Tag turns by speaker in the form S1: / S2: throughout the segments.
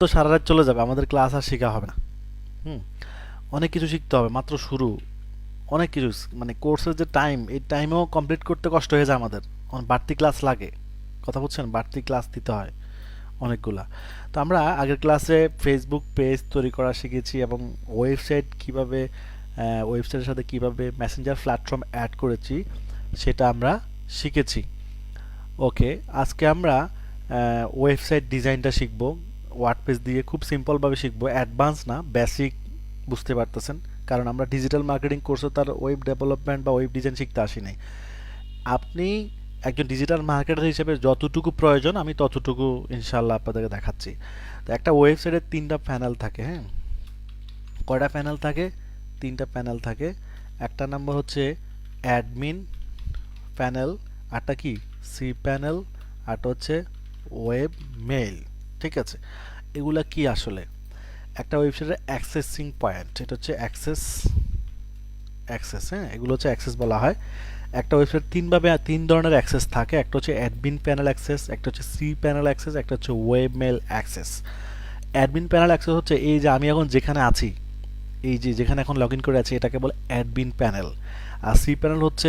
S1: তো সারা রাত চলে যাবে, আমাদের ক্লাস আর শেখা হবে না। হুম। অনেক কিছু শিখতে হবে, মাত্র শুরু। অনেক কিছু মানে কোর্সের যে টাইম, এই টাইমেও কমপ্লিট করতে কষ্ট হয়ে যায় আমাদের। বাড়তি ক্লাস লাগে, কথা বুঝছেন, বাড়তি ক্লাস দিতে হয় অনেকগুলা। তো আমরা আগের ক্লাসে ফেসবুক পেজ তৈরি করা শিখেছি এবং ওয়েবসাইট কিভাবে, ওয়েবসাইটের সাথে কিভাবে মেসেঞ্জার প্ল্যাটফর্ম অ্যাড করেছি সেটা আমরা শিখেছি। ওকে, আজকে আমরা ওয়েবসাইট ডিজাইনটা শিখবো। ওয়ার্ডপ্রেস দিয়ে খুব সিম্পলভাবে শিখবো, অ্যাডভান্স না, বেসিক, বুঝতে পারতেছেন। কারণ আমরা ডিজিটাল মার্কেটিং কোর্সে তার ওয়েব ডেভেলপমেন্ট বা ওয়েব ডিজাইন শিখতে আসি নাই। আপনি একজন ডিজিটাল মার্কেটার হিসেবে যতটুকু প্রয়োজন আমি ততটুকু ইনশাল্লাহ আপনাদেরকে দেখাচ্ছি। তো একটা ওয়েবসাইটের তিনটা প্যানেল থাকে, হ্যাঁ। কয়টা প্যানেল থাকে? তিনটা প্যানেল থাকে। একটা নাম্বার হচ্ছে অ্যাডমিন প্যানেল, আরটা কি সি প্যানেল, আরটা হচ্ছে ওয়েব মেইল। ঠিক আছে, এগুলা কি আসলে? একটা ওয়েবসাইটের অ্যাক্সেসিং পয়েন্ট, এটা হচ্ছে অ্যাক্সেস, অ্যাক্সেস, হ্যাঁ, এগুলো হচ্ছে অ্যাক্সেস বলা হয়। একটা ওয়েবসাইট তিন ধরনের অ্যাক্সেস থাকে, একটা হচ্ছে অ্যাডমিন প্যানেল অ্যাক্সেস, একটা হচ্ছে সি প্যানেল অ্যাক্সেস, একটা হচ্ছে web mail access. Admin panel access হচ্ছে এই যে আমি এখন যেখানে আছি, এই যে যেখানে এখন লগ ইন করে আছি, এটাকে বলে অ্যাডমিন প্যানেল। আর সি প্যানেল হচ্ছে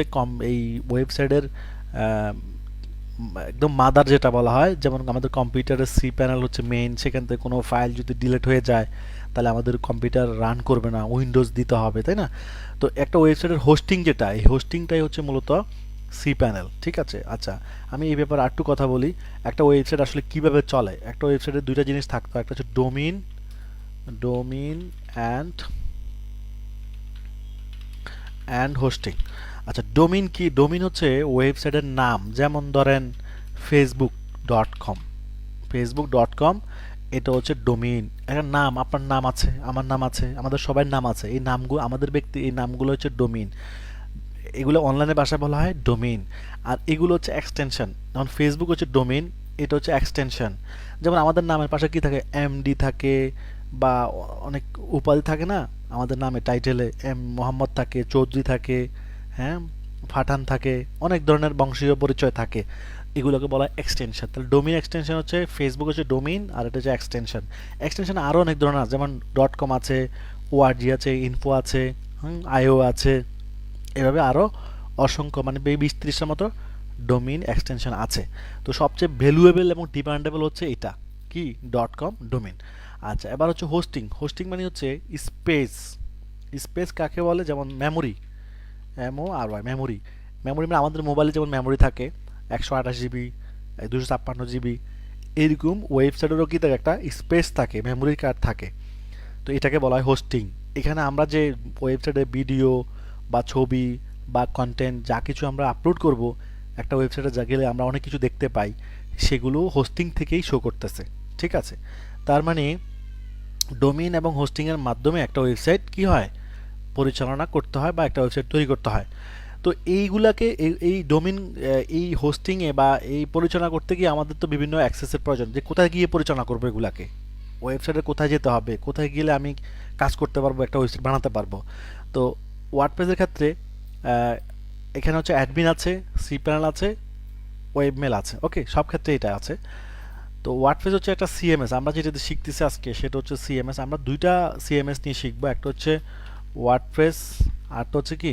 S1: এই ওয়েবসাইটের একদম মাদার যেটা বলা হয়, যেমন আমাদের কম্পিউটারের সি প্যানেল হচ্ছে মেইন, সেখান থেকে কোনো ফাইল যদি ডিলিট হয়ে যায় তাহলে আমাদের কম্পিউটার রান করবে না, উইন্ডোজ দিতে হবে, তাই না? তো একটা ওয়েবসাইটের হোস্টিং যেটা, এই হোস্টিংটাই হচ্ছে মূলত সি প্যানেল। ঠিক আছে, আচ্ছা, আমি এই ব্যাপারে আরেকটু কথা বলি। একটা ওয়েবসাইট আসলে কিভাবে চলে। একটা ওয়েবসাইটের দুইটা জিনিস থাকতো, একটা হচ্ছে domain, domain and and hosting. আচ্ছা, ডোমিন কি? ডোমিন হচ্ছে ওয়েবসাইটের নাম, যেমন ধরেন facebook.com, facebook.com, এটা হচ্ছে ডোমিন। একটা নাম, আপনার নাম আছে, আমার নাম আছে, আমাদের সবার নাম আছে, এই নামগুলো আমাদের ব্যক্তি, এই নামগুলো হচ্ছে ডোমিন। এগুলো অনলাইনে ভাষায় বলা হয় ডোমিন। আর এগুলো হচ্ছে এক্সটেনশন, যেমন ফেসবুক হচ্ছে ডোমিন, এটা হচ্ছে এক্সটেনশন। যেমন আমাদের নামের পাশে কি থাকে, এমডি থাকে, বা অনেক উপাধি থাকে না আমাদের নামে, টাইটেলে এম মোহাম্মদ থাকে, চৌধুরী থাকে, হ্যাঁ, ফাঠান থাকে, অনেক ধরনের বংশীয় পরিচয় থাকে, এগুলোকে বলা হয় এক্সটেনশন। তাহলে ডোমিন এক্সটেনশন হচ্ছে, ফেসবুক হচ্ছে ডোমিন, আর এটা হচ্ছে এক্সটেনশন। এক্সটেনশন আরও অনেক ধরনের আছে, যেমন ডট কম আছে, ওআরজি আছে, ইনফো আছে, আইও আছে, এভাবে আরও অসংখ্য, মানে 20-30টার মতো ডোমিন এক্সটেনশন আছে। তো সবচেয়ে ভ্যালুয়েবল এবং ডিমান্ডেবল হচ্ছে এটা, কি, ডট কম ডোমিন। আচ্ছা, এবার হচ্ছে হোস্টিং। হোস্টিং মানে হচ্ছে স্পেস। স্পেস কাকে বলে? যেমন মেমোরি, এমও আর ওয়াই, মেমোরি। মেমোরি মানে আমাদের মোবাইলে যেমন মেমোরি থাকে 128 জিবি, 256 জিবি, এরকম ওয়েবসাইটেরও কি থাকে, একটা স্পেস থাকে, মেমোরি কার্ড থাকে। তো এটাকে বলা হয় হোস্টিং। এখানে আমরা যে ওয়েবসাইটে ভিডিও বা ছবি বা কন্টেন্ট যা কিছু আমরা আপলোড করব, একটা ওয়েবসাইটে যা গেলে আমরা অনেক কিছু দেখতে পাই, সেগুলো হোস্টিং থেকেই শো করতেছে। ঠিক আছে, তার মানে ডোমেইন এবং হোস্টিংয়ের মাধ্যমে একটা ওয়েবসাইট কি হয়, পরিচালনা করতে হয় বা একটা ওয়েবসাইট তৈরি করতে হয়। তো এইগুলাকে এই ডোমেইন, এই হোস্টিংয়ে বা এই পরিচালনা করতে গিয়ে আমাদের তো বিভিন্ন অ্যাক্সেসের প্রয়োজন, যে কোথায় গিয়ে পরিচালনা করবো এগুলাকে, ওয়েবসাইটে কোথায় যেতে হবে, কোথায় গেলে আমি কাজ করতে পারবো, একটা ওয়েবসাইট বানাতে পারবো। তো ওয়ার্ডপ্রেসের ক্ষেত্রে আহ, এখানে হচ্ছে অ্যাডমিন আছে, সি প্যানেল আছে, ওয়েব মেল আছে। ওকে, সব ক্ষেত্রে এটা আছে। তো ওয়ার্ডপ্রেস হচ্ছে একটা সিএমএস, আমরা যেটা শিখতেছি আজকে সেটা হচ্ছে সিএমএস। আমরা দুইটা সিএমএস নিয়ে শিখবো, একটা হচ্ছে ওয়ার্ডপ্রেস, আরটা হচ্ছে কি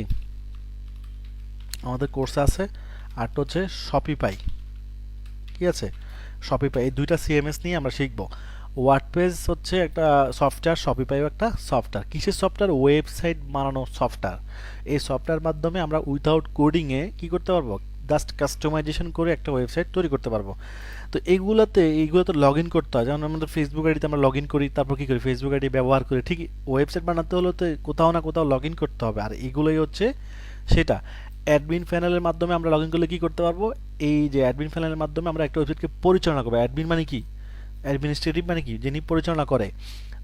S1: আমাদের কোর্সে আছে, আরটা হচ্ছে শপিপাই। ঠিক আছে, শপিপাই, এই দুইটা সিএমএস নিয়ে আমরা শিখবো। ওয়ার্ডপ্রেস হচ্ছে একটা সফটওয়্যার, শপিপাইও একটা সফটওয়্যার। কিসের সফটওয়্যার? ওয়েবসাইট বানানোর সফটওয়্যার। এই সফটওয়্যার মাধ্যমে আমরা উইথাউট কোডিংয়ে কি করতে পারবো, জাস্ট কাস্টমাইজেশন করে একটা ওয়েবসাইট তৈরি করতে পারবো। তো এইগুলোতে লগ ইন করতে হয়, যেমন আমাদের ফেসবুক আইডিতে আমরা লগ ইন করি, তারপর কী করি, ফেসবুক আইডি ব্যবহার করি। ঠিক ওয়েবসাইট বানাতে হলে তো কোথাও না কোথাও লগ ইন করতে হবে, আর এগুলোই হচ্ছে সেটা। অ্যাডমিন প্যানেলের মাধ্যমে আমরা লগ ইন করলে কী করতে পারবো, এই যে অ্যাডমিন প্যানেলের মাধ্যমে আমরা একটা ওয়েবসাইটকে পরিচালনা করবো। অ্যাডমিন মানে কি? অ্যাডমিনিস্ট্রেটিভ মানে কি? যিনি পরিচালনা করে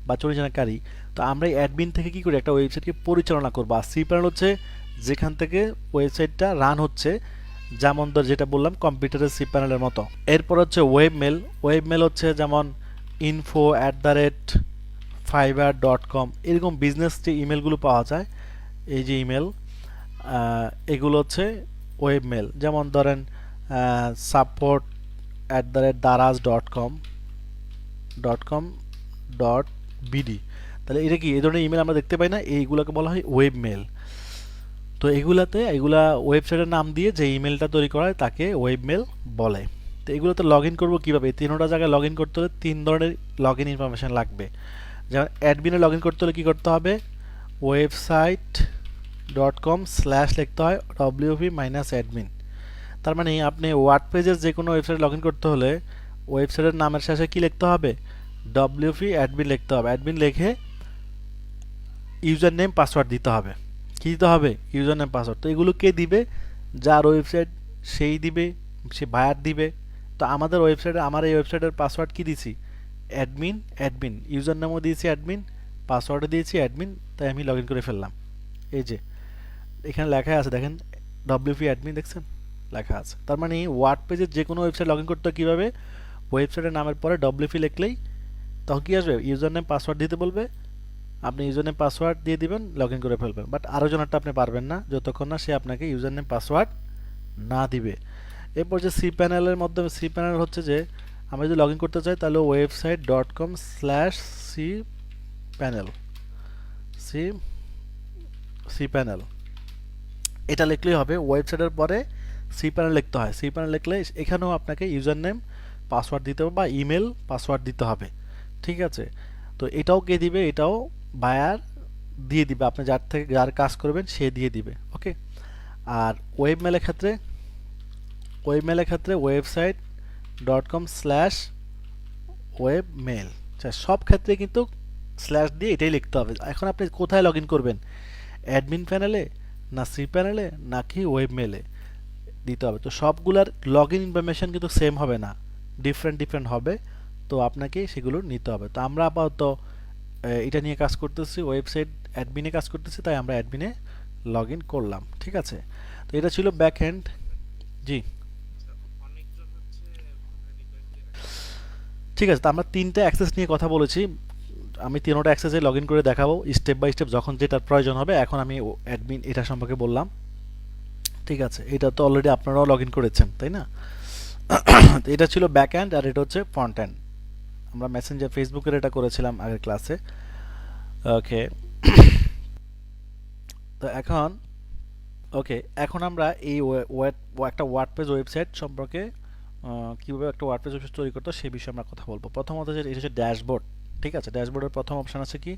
S1: বা পরিচালনাকারী। তো আমরা এই অ্যাডমিন থেকে কি করি, একটা ওয়েবসাইটকে পরিচালনা করবো। আর সি প্যানেল হচ্ছে যেখান থেকে ওয়েবসাইটটা রান হচ্ছে, যেমন ধর যেটা বললাম কম্পিউটারের সি প্যানেলের মতো। এরপর হচ্ছে ওয়েব মেল। ওয়েব মেল হচ্ছে যেমন info@fiverr.com, এরকম বিজনেস যে ইমেলগুলো পাওয়া যায়, এই যে ইমেল, এগুলো হচ্ছে ওয়েব মেল। যেমন ধরেন support@daraz.com, ডট বিডি। তাহলে এটা কি এই ধরনের ইমেল আমরা দেখতে পাই না, এইগুলোকে বলা হয় ওয়েব মেল। তো এগুলা ওয়েবসাইটের নাম দিয়ে যে ইমেলটা তৈরি করা হয় তাকে ওয়েব মেল বলে। তো এগুলোতে লগ ইন করবো কীভাবে? তিনোটা জায়গায় লগ ইন করতে হলে তিন ধরনের লগ ইন ইনফরমেশান লাগবে। যেমন অ্যাডমিনে লগ ইন করতে হলে কী করতে হবে? ওয়েবসাইট ডট কম স্ল্যাশ লিখতে হয় ডব্লিউপি মাইনাস অ্যাডমিন। তার মানে আপনি ওয়ার্ড পেজের যে কোনো ওয়েবসাইটে লগ ইন করতে হলে ওয়েবসাইটের নামের শেষে কী লিখতে হবে? ডব্লিউপি অ্যাডমিন লিখতে হবে। অ্যাডমিন লিখে ইউজার নেম পাসওয়ার্ড দিতে হবে। কী দিতে হবে? User name password. তো এগুলো কে দিবে? যার ওয়েবসাইট সেই দিবে, সে বায়ার দিবে। তো আমাদের ওয়েবসাইটে, আমার এই ওয়েবসাইটের পাসওয়ার্ড কি দিছি? অ্যাডমিন অ্যাডমিন, ইউজার নামও দিয়েছি অ্যাডমিন, পাসওয়ার্ডও দিয়েছি অ্যাডমিন, তাই আমি লগ ইন করে ফেললাম। এই যে এখানে লেখা আছে দেখেন, ডব্লিউপি অ্যাডমিন দেখছেন লেখা আছে। তার মানে ওয়ার্ড পেজের যে কোনো ওয়েবসাইট লগ ইন করতে কীভাবে? ওয়েবসাইটের নামের পরে ডব্লিউপি লিখলেই তখন কী আসবে? ইউজার নেম পাসওয়ার্ড দিতে বলবে, আপনি ইউজার নেম পাসওয়ার্ড দিয়ে দিবেন, লগ ইন করে ফেলবেন। বাট আরও জনেরটা আপনি পারবেন না যতক্ষণ না সে আপনাকে ইউজার নেম পাসওয়ার্ড না দিবে। এরপর যে সি প্যানেলের মাধ্যমে, সি প্যানেল হচ্ছে যে আমরা যদি লগ ইন করতে চাই তাহলে website dot com slash C panel, C C panel এটা লিখলেই হবে। ওয়েবসাইটের পরে সি প্যানেল লিখতে হয়। সি প্যানেল লিখলে এখানেও আপনাকে ইউজার নেম পাসওয়ার্ড দিতে হবে বা ইমেল পাসওয়ার্ড দিতে হবে। ঠিক আছে? তো এটাও কে দিবে? এটাও বায়ার দিয়ে দিবে, আপনি যার থেকে যার কাজ করবেন সে দিয়ে দিবে। ওকে। আর ওয়েব মেলের ক্ষেত্রে, website dot com slash web mail, সব ক্ষেত্রে কিন্তু স্ল্যাশ দিয়ে এটাই লিখতে হবে। এখন আপনি কোথায় লগ ইন করবেন? অ্যাডমিন প্যানেলে, না সি প্যানেলে, নাকি ওয়েব মেলে দিতে হবে। তো সবগুলার লগ ইন ইনফরমেশান কিন্তু সেম হবে না, ডিফারেন্ট হবে। তো আপনাকে সেগুলো নিতে হবে। তো আমরা আপাতত এটা নিয়ে কাজ করতেছি, ওয়েবসাইট অ্যাডমিনে কাজ করতেছি, তাই আমরা অ্যাডমিনে লগ ইন করলাম। ঠিক আছে? তো এটা ছিল ব্যাক এন্ড। জি ঠিক আছে। তো আমরা তিনটে অ্যাক্সেস নিয়ে কথা বলেছি, আমি তিনোটা অ্যাক্সেসে লগ ইন করে দেখাবো স্টেপ বাই স্টেপ যখন যেটার প্রয়োজন হবে। এখন আমি অ্যাডমিন এটা সম্পর্কে বললাম। ঠিক আছে? এটা তো অলরেডি আপনারাও লগ ইন করেছেন, তাই না? তো এটা ছিল ব্যাক এন্ড আর এটা হচ্ছে ফ্রন্ট এন্ড। আমরা মেসেঞ্জার ফেসবুকের এটা করেছিলাম আগের ক্লাসে। ওকে। তো এখন আমরা এই একটা ওয়ার্ডপ্রেস ওয়েবসাইট সম্পর্কে কীভাবে একটা ওয়ার্ডপ্রেস ওয়েবসাইট তৈরি করতে হয় সেই বিষয়ে আমরা কথা বলবো। প্রথমত এটা হচ্ছে ড্যাশবোর্ড। ঠিক আছে? ড্যাশবোর্ডের প্রথম অপশান আছে কি?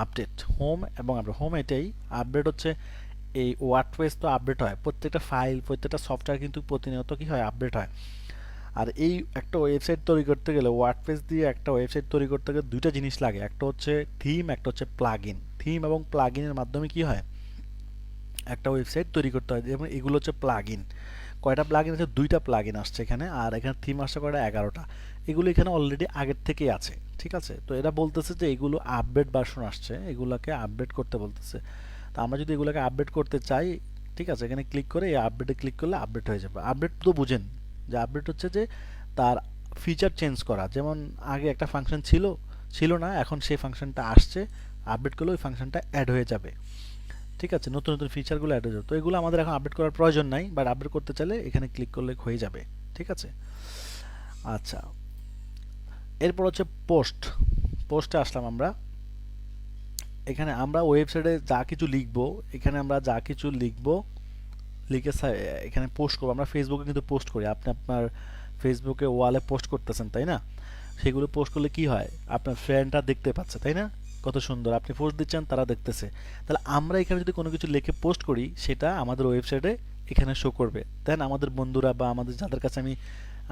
S1: আপডেট, হোম এবং আপডেট। হোম এটাই, আপডেট হচ্ছে এই ওয়ার্ডপ্রেস তো আপডেট হয়, প্রত্যেকটা ফাইল, প্রত্যেকটা সফটওয়্যার কিন্তু প্রতিনিয়ত কি হয়? আপডেট হয়। আর এই একটা ওয়েবসাইট তৈরি করতে গেলে, ওয়ার্ডপ্রেস দিয়ে একটা ওয়েবসাইট তৈরি করতে গেলে দুইটা জিনিস লাগে, একটা হচ্ছে থিম, একটা হচ্ছে প্লাগইন। থিম এবং প্লাগইনের মাধ্যমে কি হয়? একটা ওয়েবসাইট তৈরি করতে হয়। যেমন এগুলো হচ্ছে প্লাগইন। কয়টা প্লাগইন আছে? দুইটা প্লাগইন আসছে এখানে, আর এখানে থিম আসছে কয়টা? 11টা। এগুলো এখানে অলরেডি আগের থেকেই আছে। ঠিক আছে? তো এরা বলতেছে যে এগুলো আপডেট ভার্সন আসছে, এগুলোকে আপডেট করতে বলতেছে। তো আমরা যদি এগুলোকে আপডেট করতে চাই, ঠিক আছে, এখানে ক্লিক করে এই আপডেটে ক্লিক করলে আপডেট হয়ে যাবে। আপডেট তো বুঝেন যে আপডেট হচ্ছে যে তার ফিচার চেঞ্জ করা। যেমন আগে একটা ফাংশন ছিল না, এখন সেই ফাংশনটা আসছে, আপডেট করলে ওই ফাংশনটা অ্যাড হয়ে যাবে। ঠিক আছে? নতুন নতুন ফিচারগুলো অ্যাড হয়ে যাবে। তো এগুলো আমাদের এখন আপডেট করার প্রয়োজন নাই, বাট আপডেট করতে চাইলে এখানে ক্লিক করলে হয়ে যাবে। ঠিক আছে? আচ্ছা, এরপর হচ্ছে পোস্টে আসলাম আমরা। এখানে আমরা ওয়েবসাইটে যা কিছু লিখবো, লিখে এখানে পোস্ট করবো। আমরা ফেসবুকে কিন্তু পোস্ট করি, আপনি আপনার ফেসবুকে ওয়ালে পোস্ট করতেছেন, তাই না? সেগুলো পোস্ট করলে কি হয়? আপনার ফ্রেন্ডরা দেখতে পাচ্ছে, তাই না? কত সুন্দর, আপনি পোস্ট দিচ্ছেন, তারা দেখতেছে। তাহলে আমরা এখানে যদি কোনো কিছু লিখে পোস্ট করি, সেটা আমাদের ওয়েবসাইটে এখানে শো করবে। দেন আমাদের বন্ধুরা বা আমাদের যাদের কাছে আমি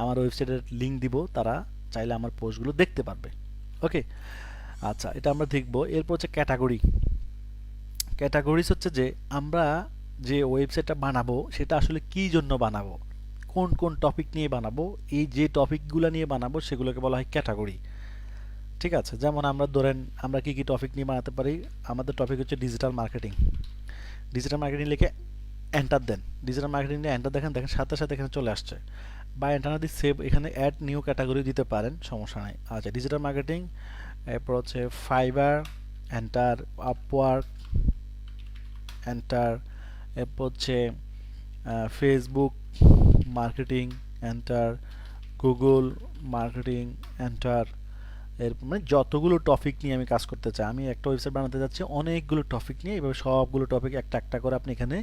S1: আমার ওয়েবসাইটের লিঙ্ক দিব, তারা চাইলে আমার পোস্টগুলো দেখতে পারবে। ওকে। আচ্ছা, এটা আমরা দেখব। এরপর হচ্ছে ক্যাটাগরিজ হচ্ছে যে আমরা যে ওয়েবসাইটটা বানাবো সেটা আসলে কী জন্য বানাবো, কোন কোন টপিক নিয়ে বানাবো, এই যে টপিকগুলো নিয়ে বানাবো সেগুলোকে বলা হয় ক্যাটাগরি। ঠিক আছে? যেমন আমরা ধরেন আমরা কি কি টপিক নিয়ে বানাতে পারি। আমাদের টপিক হচ্ছে ডিজিটাল মার্কেটিং। লিখে এন্টার দেন। ডিজিটাল মার্কেটিং নিয়ে এন্টার দেখেন সাথে সাথে এখানে চলে আসছে। বা এন্টার না দিয়ে সেভ, এখানে অ্যাড নিউ ক্যাটাগরি দিতে পারেন, সমস্যা নাই। আচ্ছা, ডিজিটাল মার্কেটিং, এরপর হচ্ছে ফাইবার, এন্টার, আপওয়ার্ক, এন্টার, এরপর হচ্ছে Facebook marketing, enter, Google marketing, enter, এর মানে যতগুলো টপিক নিয়ে আমি কাজ করতে চাই, আমি একটা ওয়েবসাইট বানাতে যাচ্ছি অনেকগুলো টপিক নিয়ে, এভাবে সবগুলো টপিক একটা একটা করে আপনি এখানে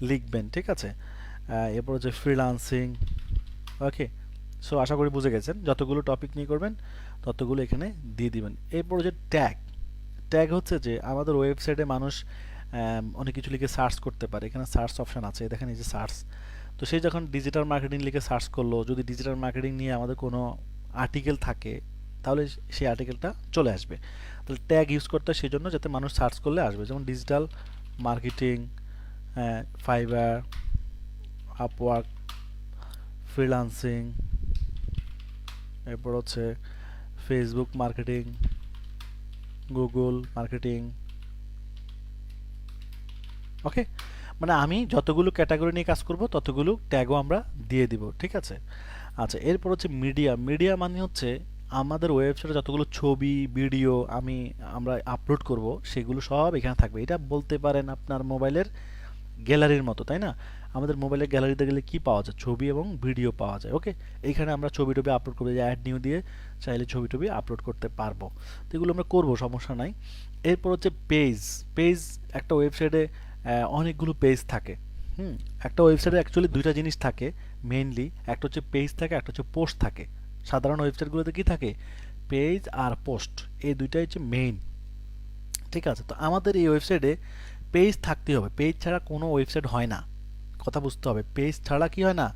S1: লিখবেন, ঠিক আছে? এরপর হচ্ছে ফ্রিল্যান্সিং। ওকে, সো আশা করি বুঝে গেছেন, যতগুলো টপিক নিয়ে করবেন ততগুলো এখানে দিয়ে দিবেন। এরপর হচ্ছে ট্যাগ। ট্যাগ হচ্ছে যে আমাদের ওয়েবসাইটে মানুষ অনেক কিছু লিখে সার্চ করতে পারে, এখানে সার্চ অপশন আছে, দেখেন এই যে সার্চ। তো সে যখন ডিজিটাল মার্কেটিং লিখে সার্চ করলো, যদি ডিজিটাল মার্কেটিং নিয়ে আমাদের কোনো আর্টিকেল থাকে তাহলে সেই আর্টিকেলটা চলে আসবে। তাহলে ট্যাগ ইউজ করতে হয় সেই জন্য, যাতে মানুষ সার্চ করলে আসবে, যেমন digital marketing, fibre, Upwork, freelancing, এরপর হচ্ছে ফেসবুক মার্কেটিং, গুগল মার্কেটিং। ওকে, মানে আমি যতগুলো ক্যাটাগরি নিয়ে কাজ করব ততগুলো ট্যাগও আমরা দিয়ে দিব, ঠিক আছে? আচ্ছা, এরপর হচ্ছে মিডিয়া। মিডিয়া মানে হচ্ছে আমাদের ওয়েবসাইটে যতগুলো ছবি ভিডিও আমরা আপলোড করব সেগুলো সব এখানে থাকবে। এটা বলতে পারেন আপনার মোবাইলের গ্যালারির মতো, তাই না? আমাদের মোবাইলের গ্যালারিতে গেলে কি পাওয়া যায়? ছবি এবং ভিডিও পাওয়া যায়। ওকে, এইখানে আমরা ছবি টবি আপলোড করবো, যে অ্যাড নিউ দিয়ে চাইলে ছবি টবি আপলোড করতে পারবো। তো এগুলো আমরা করবো, সমস্যা নাই। এরপর হচ্ছে পেজ। পেজ, একটা ওয়েবসাইটে অনেকগুলো পেজ থাকে। হুম, একটা ওয়েবসাইটে অ্যাকচুয়ালি দুইটা জিনিস থাকে মেইনলি, একটা হচ্ছে পেজ থাকে, একটা হচ্ছে পোস্ট থাকে। সাধারণ ওয়েবসাইটগুলোতে কি থাকে? পেজ আর পোস্ট, এই দুইটাই হচ্ছে মেইন, ঠিক আছে? তো আমাদের এই ওয়েবসাইটে পেজ থাকতে হবে, পেজ ছাড়া কোনো ওয়েবসাইট হয় না। কথা বুঝতে হবে, পেজ ছাড়া কি হয় না,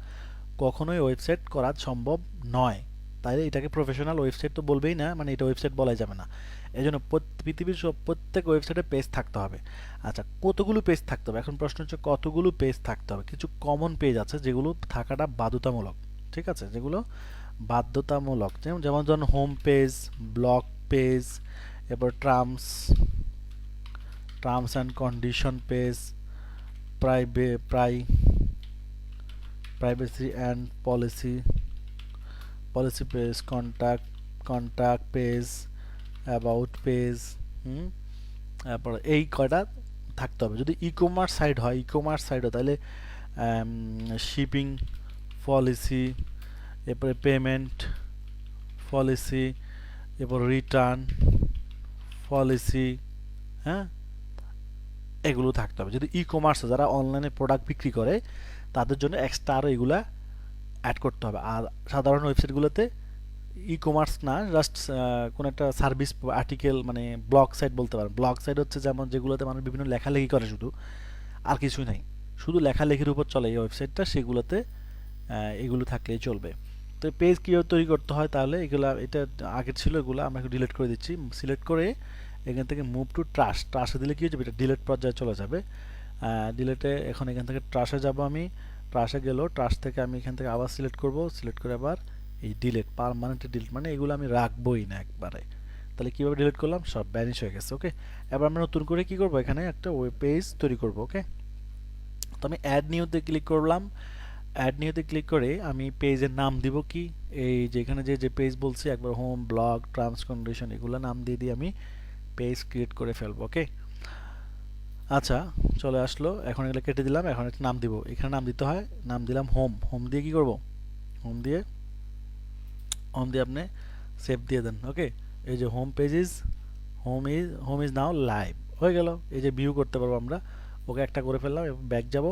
S1: কখনোই ওয়েবসাইট করা সম্ভব নয়। তাইলে এটাকে প্রফেশনাল ওয়েবসাইট তো বলবেই না, মানে এটা ওয়েবসাইট বলাই যাবে না। এই জন্য পৃথিবীর প্রত্যেক ওয়েবসাইটে পেজ থাকতে হবে। আচ্ছা, কতগুলো পেজ থাকতে হবে? এখন প্রশ্ন হচ্ছে কতগুলো পেজ থাকতে হবে। কিছু কমন পেজ আছে যেগুলো থাকাটা বাধ্যতামূলক, ঠিক আছে? যেগুলো বাধ্যতামূলক, যেমন যেমন ধরুন হোম পেজ, ব্লগ পেজ, এরপর terms and condition page, privacy and policy page, contact page, about page. হুম, তারপর এই কয়টা থাকতে হবে। যদি ই কমার্স সাইট হয়, তাহলে শিপিং পলিসি, এরপরে পেমেন্ট পলিসি, এরপর রিটার্ন পলিসি, হ্যাঁ, এগুলো থাকতে হবে। যদি ই কমার্সে যারা অনলাইনে প্রোডাক্ট বিক্রি করে তাদের জন্য এক্সট্রা আরও এগুলা অ্যাড করতে হবে। আর সাধারণ ওয়েবসাইটগুলোতে ই কমার্স না, জাস্ট কোনো একটা সার্ভিস আর্টিকেল, মানে ব্লগ সাইট বলতে পারেন। ব্লগ সাইট হচ্ছে যেমন যেগুলোতে মানুষ বিভিন্ন লেখালেখি করে শুধু, আর কিছুই নাই, শুধু লেখালেখির উপর চলে এই ওয়েবসাইটটা, সেগুলোতে এগুলো থাকলেই চলবে। তো পেজ কীভাবে তৈরি করতে হয়, তাহলে এটা আগের ছিল, এগুলো আমরা ডিলিট করে দিচ্ছি। সিলেক্ট করে এখান থেকে মুভ টু ট্রাশে দিলে কী হয়ে যাবে, এটা ডিলিট পর্যায়ে চলে যাবে। ডিলেটে এখন এখান থেকে ট্রাশে যাব আমি। ট্রাশে গেলেও ট্রাশ থেকে আমি এখান থেকে আবার সিলেক্ট করব, সিলেক্ট করে আবার এই ডিলিট, পারমানেন্ট ডিলিট, মানে এগুলো আমি রাখবোই না একবারে। তাহলে কীভাবে ডিলিট করলাম, সব ব্যানিশ হয়ে গেছে। ওকে, এবার আমরা নতুন করে কি করব, এখানে একটা ওয়েব পেজ তৈরি করব। ওকে, তো আমি অ্যাড নিউতে ক্লিক করলাম। অ্যাড নিউতে ক্লিক করে আমি পেজের নাম দিব কি, এই যেখানে যে পেজ বলছি একবার, হোম, ব্লগ, টার্মস কন্ডিশন, এগুলো নাম দিয়ে দিয়ে আমি পেজ ক্রিয়েট করে ফেলবো। ওকে, আচ্ছা, চলে আসলো। এখন এগুলো কেটে দিলাম, এখন একটা নাম দিব। এখানে নাম দিতে হয়, নাম দিলাম হোম। হোম দিয়ে কি করব, হোম দিয়ে আপনি সেভ দিয়ে দেন। ওকে, এই যে হোম ইজ নাও লাইভ হয়ে গেল। এই যে ভিউ করতে পারবো আমরা। ওকে, একটা করে ফেললাম। এবং ব্যাক যাব,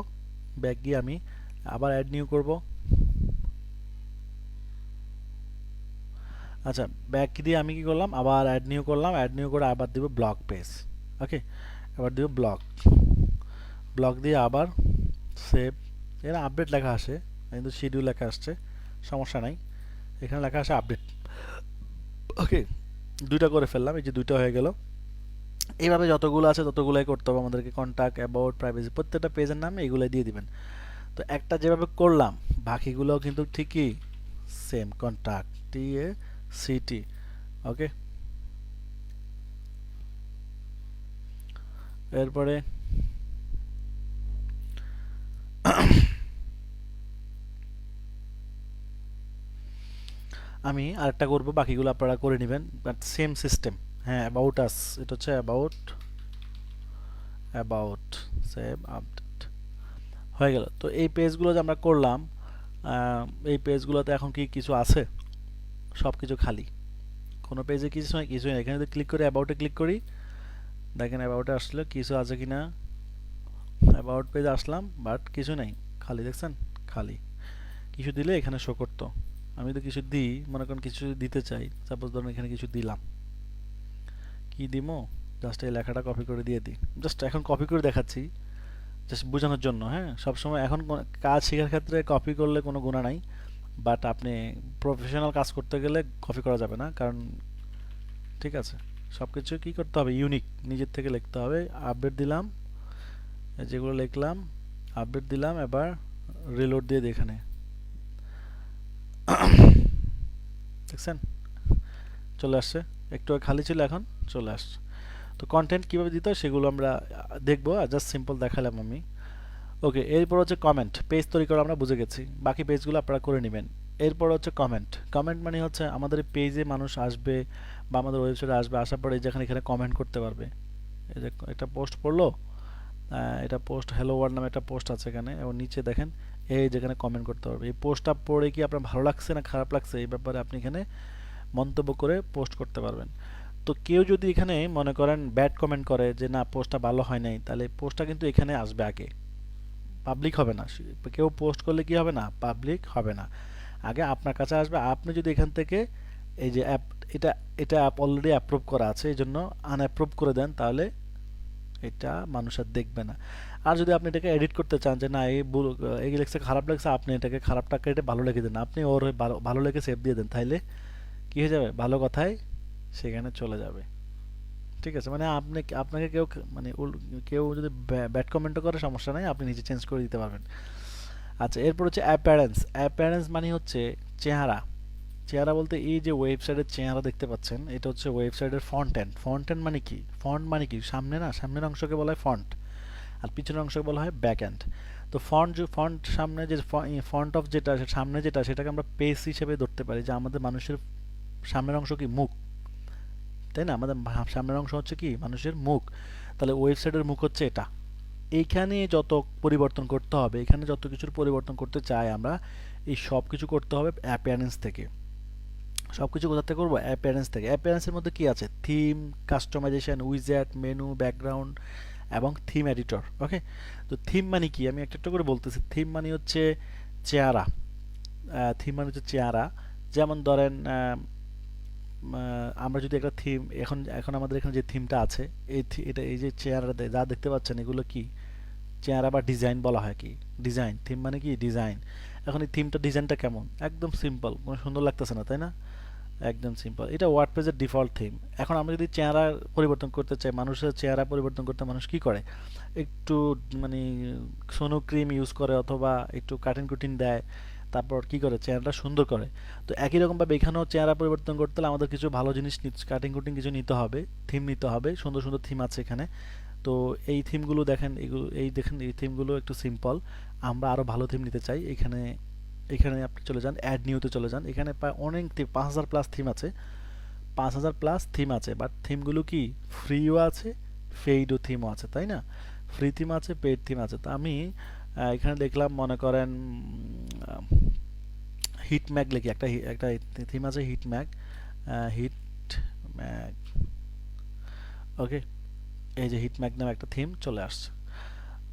S1: ব্যাক গিয়ে আমি আবার অ্যাড নিউ করব। আচ্ছা, ব্যাক দিয়ে আমি কি করলাম, আবার অ্যাড নিউ করলাম। অ্যাড নিউ করে আবার দিব ব্লগ পেজ। ওকে, আবার দিব ব্লগ দিয়ে আবার সেভ। এখানে আপডেট লেখা আসে, কিন্তু শিডিউল লেখা আসছে, সমস্যা নাই। এখানে লেখা আসে আপডেট। ওকে, দুইটা করে ফেললাম, এই যে দুইটা হয়ে গেল। এইভাবে যতগুলো আছে ততগুলোই করতে হবে আমাদেরকে। কন্ট্যাক্ট, অ্যাবাউট, প্রাইভেসি, প্রত্যেকটা পেজের নামে এগুলোই দিয়ে দিবেন। তো একটা যেভাবে করলাম, বাকিগুলোও কিন্তু ঠিকই সেম, কন্ট্যাক্ট, TACT। ওকে, এরপরে আমি আরেকটা করব, বাকিগুলো আপনারা করে নেবেন, বাট সেম সিস্টেম। হ্যাঁ, অ্যাবাউট আস, এটা হচ্ছে অ্যাবাউট সেভ আপডেট হয়ে গেল। তো এই পেজগুলো যে আমরা করলাম, এই পেজগুলোতে এখন কি কিছু আছে? সব কিছু খালি, কোনো পেজে কিছুই না। এখানে যদি ক্লিক করি, অ্যাবাউটে ক্লিক করি, দেখেন অ্যাবাউটে আসলে কিছু আছে কিনা। অ্যাবাউট পেজে আসলাম, বাট কিছু নাই, খালি। দেখছেন, খালি। কিছু দিলে এখানে শো করতো। আমি তো কিছু দিই, মনে করেন কিছু দিতে চাই, সাপোজ ধরুন এখানে কিছু দিলাম, কি দিমো, জাস্ট এই লেখাটা কপি করে দিয়ে দিই। জাস্ট এখন কপি করে দেখাচ্ছি, জাস্ট বোঝানোর জন্য। হ্যাঁ, সবসময় এখন কাজ শেখার ক্ষেত্রে কপি করলে কোনো গুণা নাই, বাট আপনি প্রফেশনাল কাজ করতে গেলে কপি করা যাবে না, কারণ ঠিক আছে, সব কিছু কী করতে হবে, ইউনিক নিজের থেকে লিখতে হবে। আপডেট দিলাম, যেগুলো লিখলাম আপডেট দিলাম, এবার রিলোড দিয়ে দিই এখানে। দেখছেন চলে আসছে, একটু খালি ছিল, এখন চলে আসছে। তো কন্টেন্ট কীভাবে দিতে হয় সেগুলো আমরা দেখবো, আর জাস্ট সিম্পল দেখালাম আমি। ওকে, এরপর হচ্ছে কমেন্ট। পেজ তৈরি করা আমরা বুঝে গেছি, বাকি পেজগুলো আপনারা করে নেবেন। এরপর হচ্ছে কমেন্ট। কমেন্ট মানে হচ্ছে আমাদের পেজে মানুষ আসবে বা আমাদের ওয়েবসাইটে আসবে, আসার পরে যেখানে এখানে কমেন্ট করতে পারবে। এই যে একটা পোস্ট পড়লো, এটা পোস্ট হ্যালো ওয়ার্ল্ড নামে একটা পোস্ট আছে এখানে, এবং নিচে দেখেন এই যেখানে কমেন্ট করতে পারবে। এই পোস্টটা পড়ে কি আপনার ভালো লাগছে না খারাপ লাগছে এই ব্যাপারে আপনি এখানে মন্তব্য করে পোস্ট করতে পারবেন। তো কেউ যদি এখানে মনে করেন ব্যাড কমেন্ট করে যে না পোস্টটা ভালো হয় নাই, তাহলে পোস্টটা কিন্তু এখানে আসবে আগে, পাবলিক হবে না। কেউ পোস্ট করলে কি হবে না, পাবলিক হবে না, আগে আপনার কাছে আসবে। আপনি যদি এখান থেকে এই যে অ্যাপ, এটা এটা অ্যাপ অলরেডি অ্যাপ্রুভ করা আছে, এই জন্য আনঅ্যাপ্রুভ করে দেন, তাহলে এটা মানুষ আর দেখবে না। আর যদি আপনি এটাকে এডিট করতে চান যে না এই লেগেছে খারাপ লাগছে, আপনি এটাকে খারাপটা কেটে ভালো লিখে দেন, আপনি ওর ভালো লিখে সেভ দিয়ে দেন, তাইলে কি হয়ে যাবে, ভালো কথাই সেখানে চলে যাবে। ঠিক আছে, মানে আপনাকে কেউ মানে কেউ যদি ব্যাড কমেন্টও করে সমস্যা নাই, আপনি নিজে চেঞ্জ করে দিতে পারবেন। আচ্ছা, এরপর হচ্ছে অ্যাপিয়ারেন্স। অ্যাপিয়ারেন্স মানে হচ্ছে চেহারা। চেহারা বলতে এই যে ওয়েবসাইটের চেহারা দেখতে পাচ্ছেন, এটা হচ্ছে ওয়েবসাইটের ফন্ট এন্ড। ফন্ট এন্ড মানে কি, ফন্ট মানে কি সামনে না, সামনের অংশকে বলা হয় ফন্ট, আর পিছনের অংশকে বলা হয় ব্যাক এন্ড। তো ফন্ট সামনে যে ফন্ট অফ যেটা সামনে যেটা, সেটাকে আমরা পেজ হিসেবে ধরতে পারি, যে আমাদের মানুষের সামনের অংশ কি, মুখ, তাই না? আমাদের সামনের অংশ হচ্ছে কি, মানুষের মুখ। তাহলে ওয়েবসাইটের মুখ হচ্ছে এটা। এইখানে যত পরিবর্তন করতে হবে, এখানে যত কিছুর পরিবর্তন করতে চাই আমরা, এই সব কিছু করতে হবে অ্যাপিয়ারেন্স থেকে। সব কিছু কোথা থেকে করবো, অ্যাপিয়ারেন্স থেকে। অ্যাপিয়ারেন্সের মধ্যে কি আছে, থিম, কাস্টমাইজেশন, উইজেট, মেনু, ব্যাকগ্রাউন্ড এবং থিম এডিটর। ওকে, তো থিম মানে কি আমি একটা একটা করে বলতেছি। থিম মানে হচ্ছে চেহারা। থিম মানে হচ্ছে চেহারা। যেমন ধরেন আমরা যদি একটা থিম, এখন এখন আমাদের এখানে যে থিমটা আছে, এটা এই যে চেহারা যা দেখতে পাচ্ছেন, এগুলো কি চেহারা বা ডিজাইন বলা হয়। কি ডিজাইন, থিম মানে কি ডিজাইন। এখন এই থিমটা ডিজাইনটা কেমন, একদম সিম্পল, কোনো সুন্দর লাগতেছে না, তাই না? একদম সিম্পল, এটা ওয়ার্ডপ্রেসের ডিফল্ট থিম। এখন আমরা যদি চেহারা পরিবর্তন করতে চাই, মানুষের চেহারা পরিবর্তন করতে মানুষ কি করে, একটু মানে সোনো ক্রিম ইউজ করে, অথবা একটু কাটিং কুটিং দেয়, তারপর কি করে চেহারাটা সুন্দর করে। তো একই রকমভাবে এখানেও চেহারা পরিবর্তন করতে হলে আমাদের কিছু ভালো জিনিস, কাটিং কুটিং কিছু নিতে হবে, থিম নিতে হবে, সুন্দর সুন্দর থিম আছে এখানে। তো এই থিমগুলো দেখেন, দেখেন এই থিমগুলো একটু সিম্পল। আমরা আরও ভালো থিম নিতে চাই, এখানে এখানে আপনি চলে যান, অ্যাড নিউতে চলে যান। এখানে প্রায় অনেক ৫,০০০ প্লাস থিম আছে, ৫,০০০ প্লাস থিম আছে। বাট থিমগুলো কি ফ্রিও আছে, পেইডও থিমও আছে, তাই না? ফ্রি থিম আছে, পেইড থিম আছে। তো আমি এখানে দেখলাম, মনে করেন হিট ম্যাগ লিখি, একটা একটা থিম আছে হিট ম্যাগ, হিট ম্যাগ। ওকে, এই যে হিট ম্যাগ নামে একটা থিম চলে আসছে।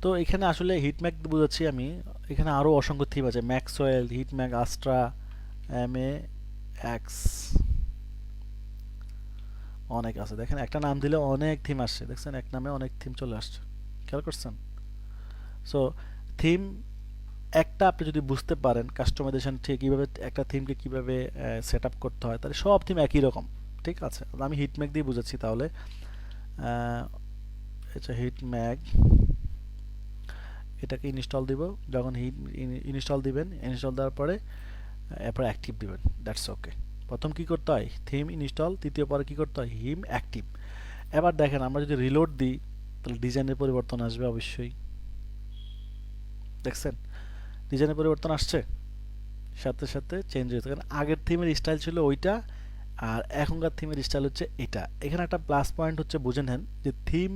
S1: তো এখানে আসলে হিট ম্যাগ বুঝাচ্ছি আমি, এখানে আরও অসংখ্য থিম আছে, ম্যাক্সওয়েল, হিট ম্যাগ, আস্ট্রা, MAX, অনেক আছে। দেখেন একটা নাম দিলে অনেক থিম আসছে, দেখছেন এক নামে অনেক থিম চলে আসছে, খেয়াল করছেন? সো থিম একটা আপনি যদি বুঝতে পারেন, কাস্টমাইজেশন ঠিক কীভাবে একটা থিমকে কীভাবে সেট আপ করতে হয়, তাহলে সব থিম একই রকম। ঠিক আছে, আমি হিট ম্যাগ দিয়ে বুঝাচ্ছি তাহলে। আচ্ছা, হিট ম্যাগ, এটাকে ইনস্টল দিব। যখন ইনস্টল দিবেন, ইনস্টল দেওয়ার পরে এরপর অ্যাক্টিভ দিবেন, দ্যাটস ওকে। প্রথম কি করতে হয়, থিম ইনস্টল, তৃতীয় পরে কি করতে হয়, হিম অ্যাক্টিভ। এবার দেখেন আমরা যদি রিলোড দিই, তাহলে ডিজাইনের পরিবর্তন আসবে অবশ্যই। দেখছেন ডিজাইনের পরিবর্তন আসছে, সাথে সাথে চেঞ্জ হয়েছে, কারণ আগের থিমের স্টাইল ছিল ওইটা, আর এখনকার থিমের স্টাইল হচ্ছে এটা। এখানে একটা প্লাস পয়েন্ট হচ্ছে, বুঝে নেন যে থিম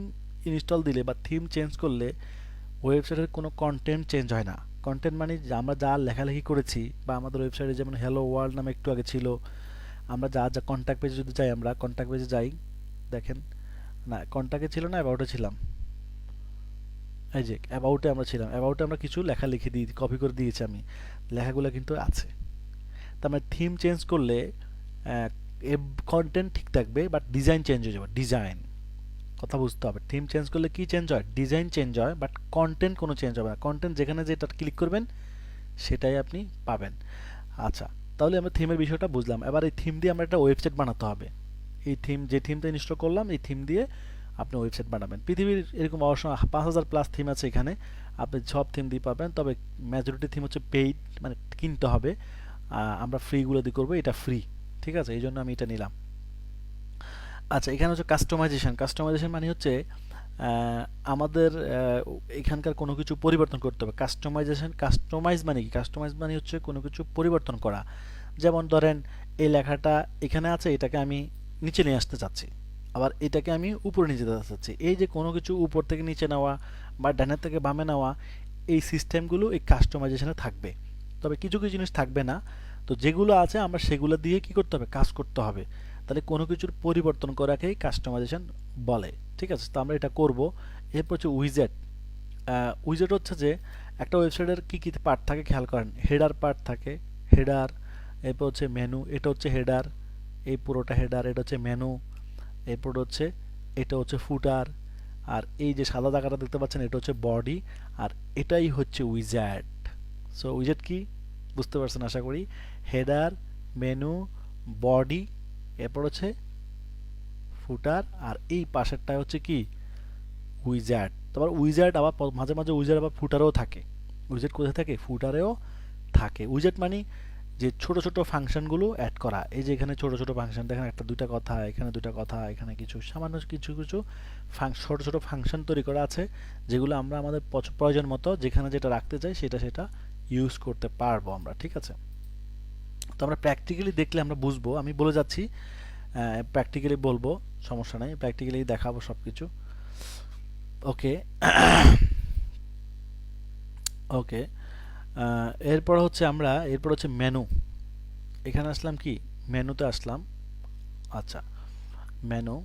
S1: ইনস্টল দিলে বা থিম চেঞ্জ করলে ওয়েবসাইটের কোনো কন্টেন্ট চেঞ্জ হয় না। কন্টেন্ট মানে আমরা যা লেখালেখি করেছি, বা আমাদের ওয়েবসাইটে যেমন হ্যালো ওয়ার্ল্ড নামে একটু আগে ছিল, আমরা যা কন্ট্যাক্ট পেজে যদি যাই, আমরা কন্ট্যাক্ট পেজে যাই, দেখেন না কন্ট্যাক্টে ছিল না, অ্যাবাউটে ছিলাম, এই যে অ্যাবাউটে আমরা ছিলাম, অ্যাবাউটে আমরা কিছু লেখা লিখে দিয়ে কপি করে দিয়েছি আমি, লেখাগুলো কিন্তু আছে। তার মানে থিম চেঞ্জ করলে কন্টেন্ট ঠিক থাকবে বাট ডিজাইন চেঞ্জ হয়ে যাবে, ডিজাইন, কথা বুঝতে হবে। থিম চেঞ্জ করলে কি চেঞ্জ হয়, ডিজাইন চেঞ্জ হয়, বাট কন্টেন্ট কোনো চেঞ্জ হবে না। কন্টেন্ট যেখানে যেটা ক্লিক করবেন সেটাই আপনি পাবেন। আচ্ছা, তাহলে আমরা থিমের বিষয়টা বুঝলাম। এবার এই থিম দিয়ে আমরা একটা ওয়েবসাইট বানাতে হবে। এই থিম, যে থিমটা ইনস্টল করলাম, এই থিম দিয়ে আপনি ওয়েবসাইট বানাবেন। পৃথিবীর এরকম অবশ্য 5000 প্লাস থিম আছে এখানে, আপনি সব থিম দিয়ে পাবেন, তবে মেজরিটি থিম হচ্ছে পেইড, মানে কিনতে হবে। আমরা ফ্রিগুলো দিয়ে করবো, এটা ফ্রি, ঠিক আছে, এই জন্য আমি এটা নিলাম। আচ্ছা, এখানে হচ্ছে কাস্টমাইজেশন। কাস্টমাইজেশন মানে হচ্ছে আমাদের এখানকার কোনো কিছু পরিবর্তন করতে হবে। কাস্টমাইজেশন, কাস্টমাইজ মানে কি, কাস্টমাইজ মানে হচ্ছে কোনো কিছু পরিবর্তন করা। যেমন ধরেন এই লেখাটা এখানে আছে, এটাকে আমি নিচে নিয়ে আসতে চাচ্ছি, আবার এটাকে আমি উপরে নিয়ে যেতে চাচ্ছি। এই যে কোনো কিছু উপর থেকে নিচে নেওয়া বা ডানের থেকে বামে নেওয়া, এই সিস্টেমগুলো এই কাস্টমাইজেশনে থাকবে। তবে কিছু কিছু জিনিস থাকবে না। তো যেগুলো আছে আমরা সেগুলো দিয়ে কি করতে হবে, কাজ করতে হবে। তাহলে কোনো কিছুর পরিবর্তন করাকেই কাস্টমাইজেশন বলে, ঠিক আছে। তো আমরা এটা করব। এরপর হচ্ছে উইজেট। উইজেট হচ্ছে যে একটা ওয়েবসাইটের কী কী পার্ট থাকে খেয়াল করেন। হেডার পার্ট থাকে, হেডার, এরপর হচ্ছে মেনু, এটা হচ্ছে হেডার, এই পুরোটা হেডার, এটা হচ্ছে মেনু, এরপর হচ্ছে এটা হচ্ছে ফুটার, আর এই যে সাদা জায়গাটা দেখতে পাচ্ছেন এটা হচ্ছে বডি, আর এটাই হচ্ছে উইজেট। সো উইজেট কি বুঝতে পারছেন আশা করি। হেডার, মেনু, বডি, এরপর হচ্ছে ফুটার, আর এই পাশেরটা হচ্ছে কি উইজার্ড। তারপর উইজার্ড আবার মাঝে মাঝে উইজার্ড আবার ফুটারেও থাকে। উইজার্ড কোথায় থাকে, ফুটারেও থাকে। উইজার্ড মানে যে ছোট ছোট ফাংশনগুলো অ্যাড করা। এই যে এখানে ছোট ছোট ফাংশন দেখেন, একটা দুইটা কথা, এখানে দুইটা কথা, এখানে কিছু সামান্য কিছু কিছু ছোট ছোট ফাংশন তৈরি করা আছে, যেগুলো আমরা আমাদের প্রয়োজন মতো যেখানে যেটা রাখতে চাই সেটা সেটা ইউজ করতে পারবো আমরা, ঠিক আছে। তো আমরা প্র্যাকটিক্যালি দেখলে আমরা বুঝবো, আমি বলে যাচ্ছি, প্র্যাকটিক্যালি বলবো, সমস্যা নাই, প্র্যাকটিক্যালি দেখাবো সব কিছু। ওকে। ওকে, এরপর হচ্ছে আমরা, এরপর হচ্ছে মেনু। এখানে আসলাম, কি মেনুতে আসলাম। আচ্ছা, মেনু,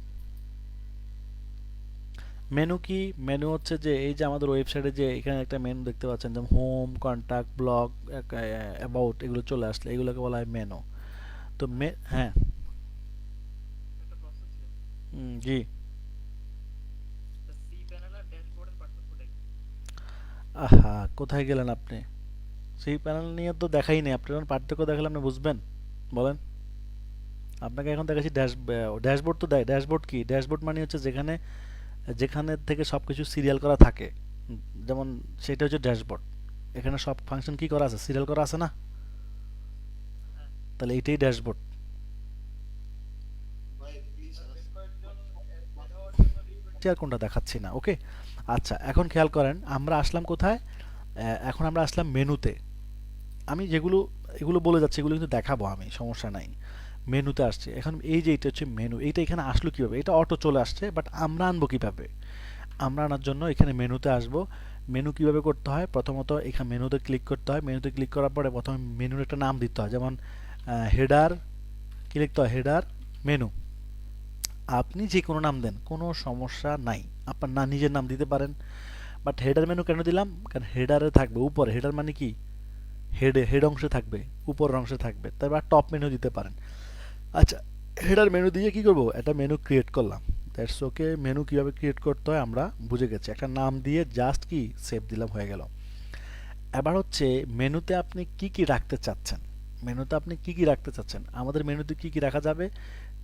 S1: মেনু কি, মেনু হচ্ছে যে এই যে আমাদের ওয়েবসাইটে যে এখানে একটা মেনু দেখতে পাচ্ছেন, যেমন হোম, কন্ট্যাক্ট, ব্লগ, অ্যাবাউট, এগুলো চলে আসলে এগুলোকে বলা হয় মেনু। তো হ্যাঁ, জি। আহা, কোথায় গেলেন আপনি? সেই প্যানেল নিয়ে তো দেখাই নেই, আপনি যখন পার্থক্য দেখালে আপনি বুঝবেন, বলেন। আপনাকে এখন দেখাচ্ছি ড্যাশবোর্ড। তো দেয়, ড্যাশবোর্ড কি, ড্যাশবোর্ড মানে হচ্ছে যেখানে যেখানে থেকে সব কিছু সিরিয়াল করা থাকে, যেমন সেটা হচ্ছে ড্যাশবোর্ড। এখানে সব ফাংশন কি করা আছে, সিরিয়াল করা আছে না, তাহলে এইটাই ড্যাশবোর্ড। আর কোনটা দেখাচ্ছি না, ওকে। আচ্ছা, এখন খেয়াল করেন আমরা আসলাম কোথায়, এখন আমরা আসলাম মেনুতে। আমি যেগুলো এগুলো বলে যাচ্ছি এগুলো কিন্তু দেখাবো আমি, সমস্যা নাই। মেনুতে আসছে এখন, এই যে এটা হচ্ছে মেনু, এইটা এখানে আসলো কিভাবে, এটা অটো চলে আসছে, বাট আমরা আনবো কিভাবে, আমরা আনার জন্য এখানে মেনুতে আসব। মেনু কিভাবে করতে হয়, প্রথমত এখানে মেনুতে ক্লিক করতে হয়। মেনুতে ক্লিক করার পরে প্রথমে মেনুর একটা নাম দিতে হয়, যেমন হেডার, কি লিখতে হয়, হেডার মেনু। আপনি যে কোনো নাম দেন, কোনো সমস্যা নাই, আপনার না নিজের নাম দিতে পারেন। বাট হেডার মেনু কেন দিলাম, কারণ হেডারে থাকবে উপরে, হেডার মানে কি, হেড অংশে থাকবে, উপরের অংশে থাকবে, তারপর টপ মেনু দিতে পারেন। আচ্ছা, হেডার মেনু দিয়ে কি করব, একটা মেনু ক্রিয়েট করলাম। দ্যাটস ওকে, মেনু কিভাবে ক্রিয়েট করতে হয় আমরা বুঝে গেছি, একটা নাম দিয়ে জাস্ট কি সেভ দিলাম, হয়ে গেল। এবার হচ্ছে মেনুতে আপনি কি কি রাখতে চাচ্ছেন, মেনুতে আপনি কি কি রাখতে চাচ্ছেন। আমাদের মেনুতে কি কি রাখা যাবে,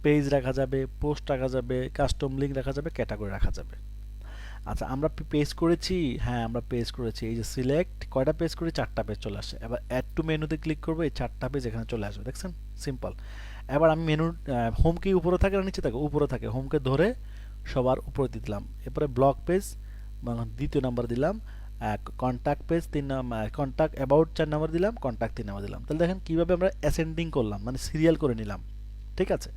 S1: পেজ রাখা যাবে, পোস্ট রাখা যাবে, কাস্টম লিঙ্ক রাখা যাবে, ক্যাটাগরি রাখা যাবে। আচ্ছা, আমরা পেজ করেছি, হ্যাঁ আমরা পেজ করেছি, এই যে সিলেক্ট, কয়টা পেজ করি, 4টা পেজ চলে আসে। এবার অ্যাড টু মেনুতে ক্লিক করবো, এই 4টা পেজ এখানে চলে আসবে, দেখছেন, সিম্পল। এবার আমি মেনুর হোম কি উপরে থাকে না নিচে থাকে, উপরে থাকে, হোমকে ধরে সবার উপরে দিলাম। এরপরে ব্লগ পেজ দ্বিতীয় নাম্বার দিলাম, contact page 3 number, contact about 4 number দিলাম, কন্ট্যাক্ট 3 নাম্বার দিলাম। তাহলে দেখেন কীভাবে আমরা অ্যাসেন্ডিং করলাম, মানে সিরিয়াল করে নিলাম, ঠিক আছে।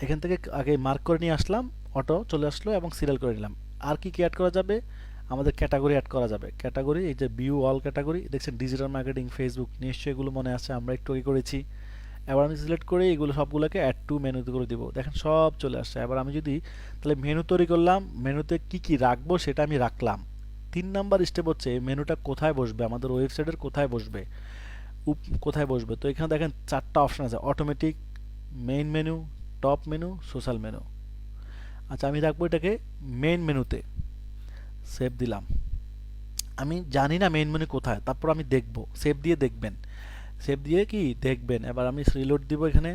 S1: এখান থেকে আগে মার্ক করে নিয়ে আসলাম, অটো চলে আসলো, এবং সিরিয়াল করে নিলাম। আর কি কি অ্যাড করা যাবে, আমাদের ক্যাটাগরি অ্যাড করা যাবে। ক্যাটাগরি, এই যে ভিউ অল ক্যাটাগরি দেখছেন, ডিজিটাল মার্কেটিং, ফেসবুক, নিশ্চয়ই এগুলো মনে আছে, আমরা একটু আগে করেছি। এবার আমি সিলেক্ট করে এগুলো সবগুলোকে অ্যাড টু মেনুতে করে দিব, দেখেন সব চলে আসছে। এবার আমি যদি তাহলে মেনু তৈরি করলাম, মেনুতে কি কি রাখবো সেটা আমি রাখলাম। 3 নাম্বার স্টেপ হচ্ছে এই মেনুটা কোথায় বসবে, আমাদের ওয়েবসাইটের কোথায় বসবে, কোথায় বসবে। তো এখানে দেখেন 4টা অপশন আছে, automatic, main menu, top menu, social menu. আচ্ছা আমি রাখবো এটাকে মেইন মেনুতে, সেভ দিলাম। আমি জানি না মেইন মেনু কোথায়, তারপর আমি দেখব, সেভ দিয়ে দেখবেন, সেভ দিয়ে কি দেখবেন। এবার আমি রিলোড দিব, এখানে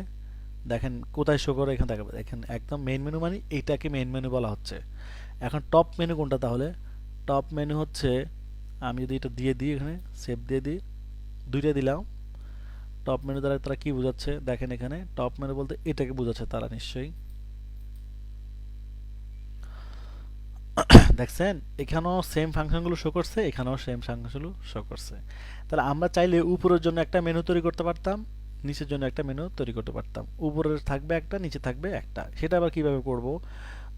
S1: দেখেন কোথায় শো করে, এখানে দেখাবে, দেখেন একদম মেইন মেনু, মানে এইটাকে মেইন মেনু বলা হচ্ছে। এখন টপ মেনু কোনটা তাহলে, টপ মেনু হচ্ছে, আমি যদি এটা দিয়ে দিই, এখানে সেভ দিয়ে দিই, দুইটা দিলাম। টপ মেনু দ্বারা তারা কি বোঝাচ্ছে দেখেন, এখানে টপ মেনু বলতে এটাকে বোঝাচ্ছে তারা নিশ্চয়ই। দেখছেন এখানেও সেম ফাংশনগুলো শো করছে, এখানেও সেম ফাংশনগুলো শো করছে। তাহলে আমরা চাইলে উপরের জন্য একটা মেনু তৈরি করতে পারতাম, নিচের জন্য একটা মেনু তৈরি করতে পারতাম। উপরের থাকবে একটা, নিচে থাকবে একটা। সেটা আবার কিভাবে করব,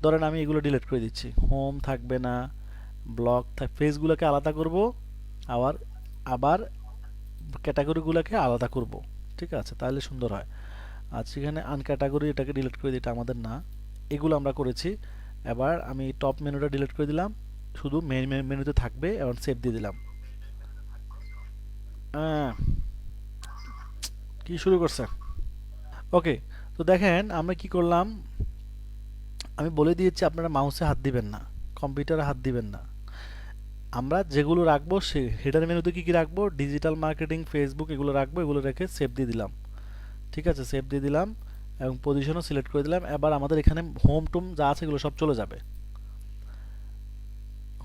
S1: ধরেন আমি এগুলো ডিলিট করে দিচ্ছি, হোম থাকবে না, ব্লগ পেজগুলোকে আলাদা করব, আবার আবার ক্যাটাগরিগুলোকে আলাদা করব। ঠিক আছে, তাহলে সুন্দর হয়। আর সেখানে আনক্যাটাগরি এটাকে ডিলিট করে দিই, এটা আমাদের না, এগুলো আমরা করেছি। এবার আমি টপ মেনুটা ডিলিট করে দিলাম, শুধু মেন মেনুতে থাকবে, এবং সেভ দিয়ে দিলাম। আহ, কি শুরু করছে, ওকে। তো দেখেন আমরা কি করলাম, আমি বলে দিয়েছি আপনারা মাউসে হাত দিবেন না, কম্পিউটারে হাত দিবেন না। আমরা যেগুলো রাখবো সে হেডার মেনুতে কি কি রাখবো, ডিজিটাল মার্কেটিং, ফেসবুক, এগুলো রাখবো, এগুলো রেখে সেভ দিয়ে দিলাম। ঠিক আছে, সেভ দিয়ে দিলাম এবং পজিশনও সিলেক্ট করে দিলাম। এবার আমাদের এখানে হোম টুম যা আছে এগুলো সব চলে যাবে,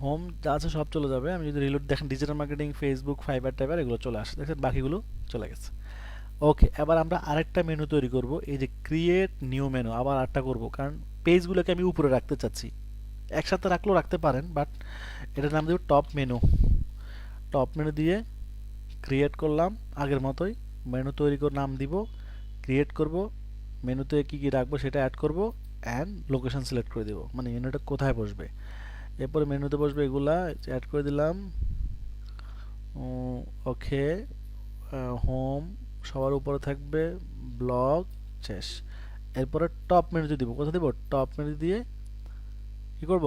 S1: হোম যা আছে সব চলে যাবে। আমি যদি রিলোড দেখেন, ডিজিটাল মার্কেটিং, ফেসবুক, ফাইবার টাইবার এগুলো চলে আসে, দেখেন বাকিগুলো চলে গেছে। ওকে, এবার আমরা আরেকটা মেনু তৈরি করব, এই যে ক্রিয়েট নিউ মেনু, আবার আরেকটা করব, কারণ পেজগুলোকে আমি উপরে রাখতে চাচ্ছি। একসাথে রাখলেও রাখতে পারেন, বাট এটার নাম দেব টপ মেনু। টপ মেনু দিয়ে ক্রিয়েট করলাম, আগের মতোই মেনু তৈরি করে নাম দিব, ক্রিয়েট করব, মেনুতে কি কি রাখবো সেটা অ্যাড করব, অ্যান্ড লোকেশন সিলেক্ট করে দেব, মানে মেনুটা কোথায় বসবে। এরপরে মেনুতে বসবে, এগুলা অ্যাড করে দিলাম। ওকে, হোম সবার উপরে থাকবে, ব্লগ, শেষ। এরপরে টপ মেনুতে দিব, কোথায় দিব, টপ মেনু দিয়ে কি করব,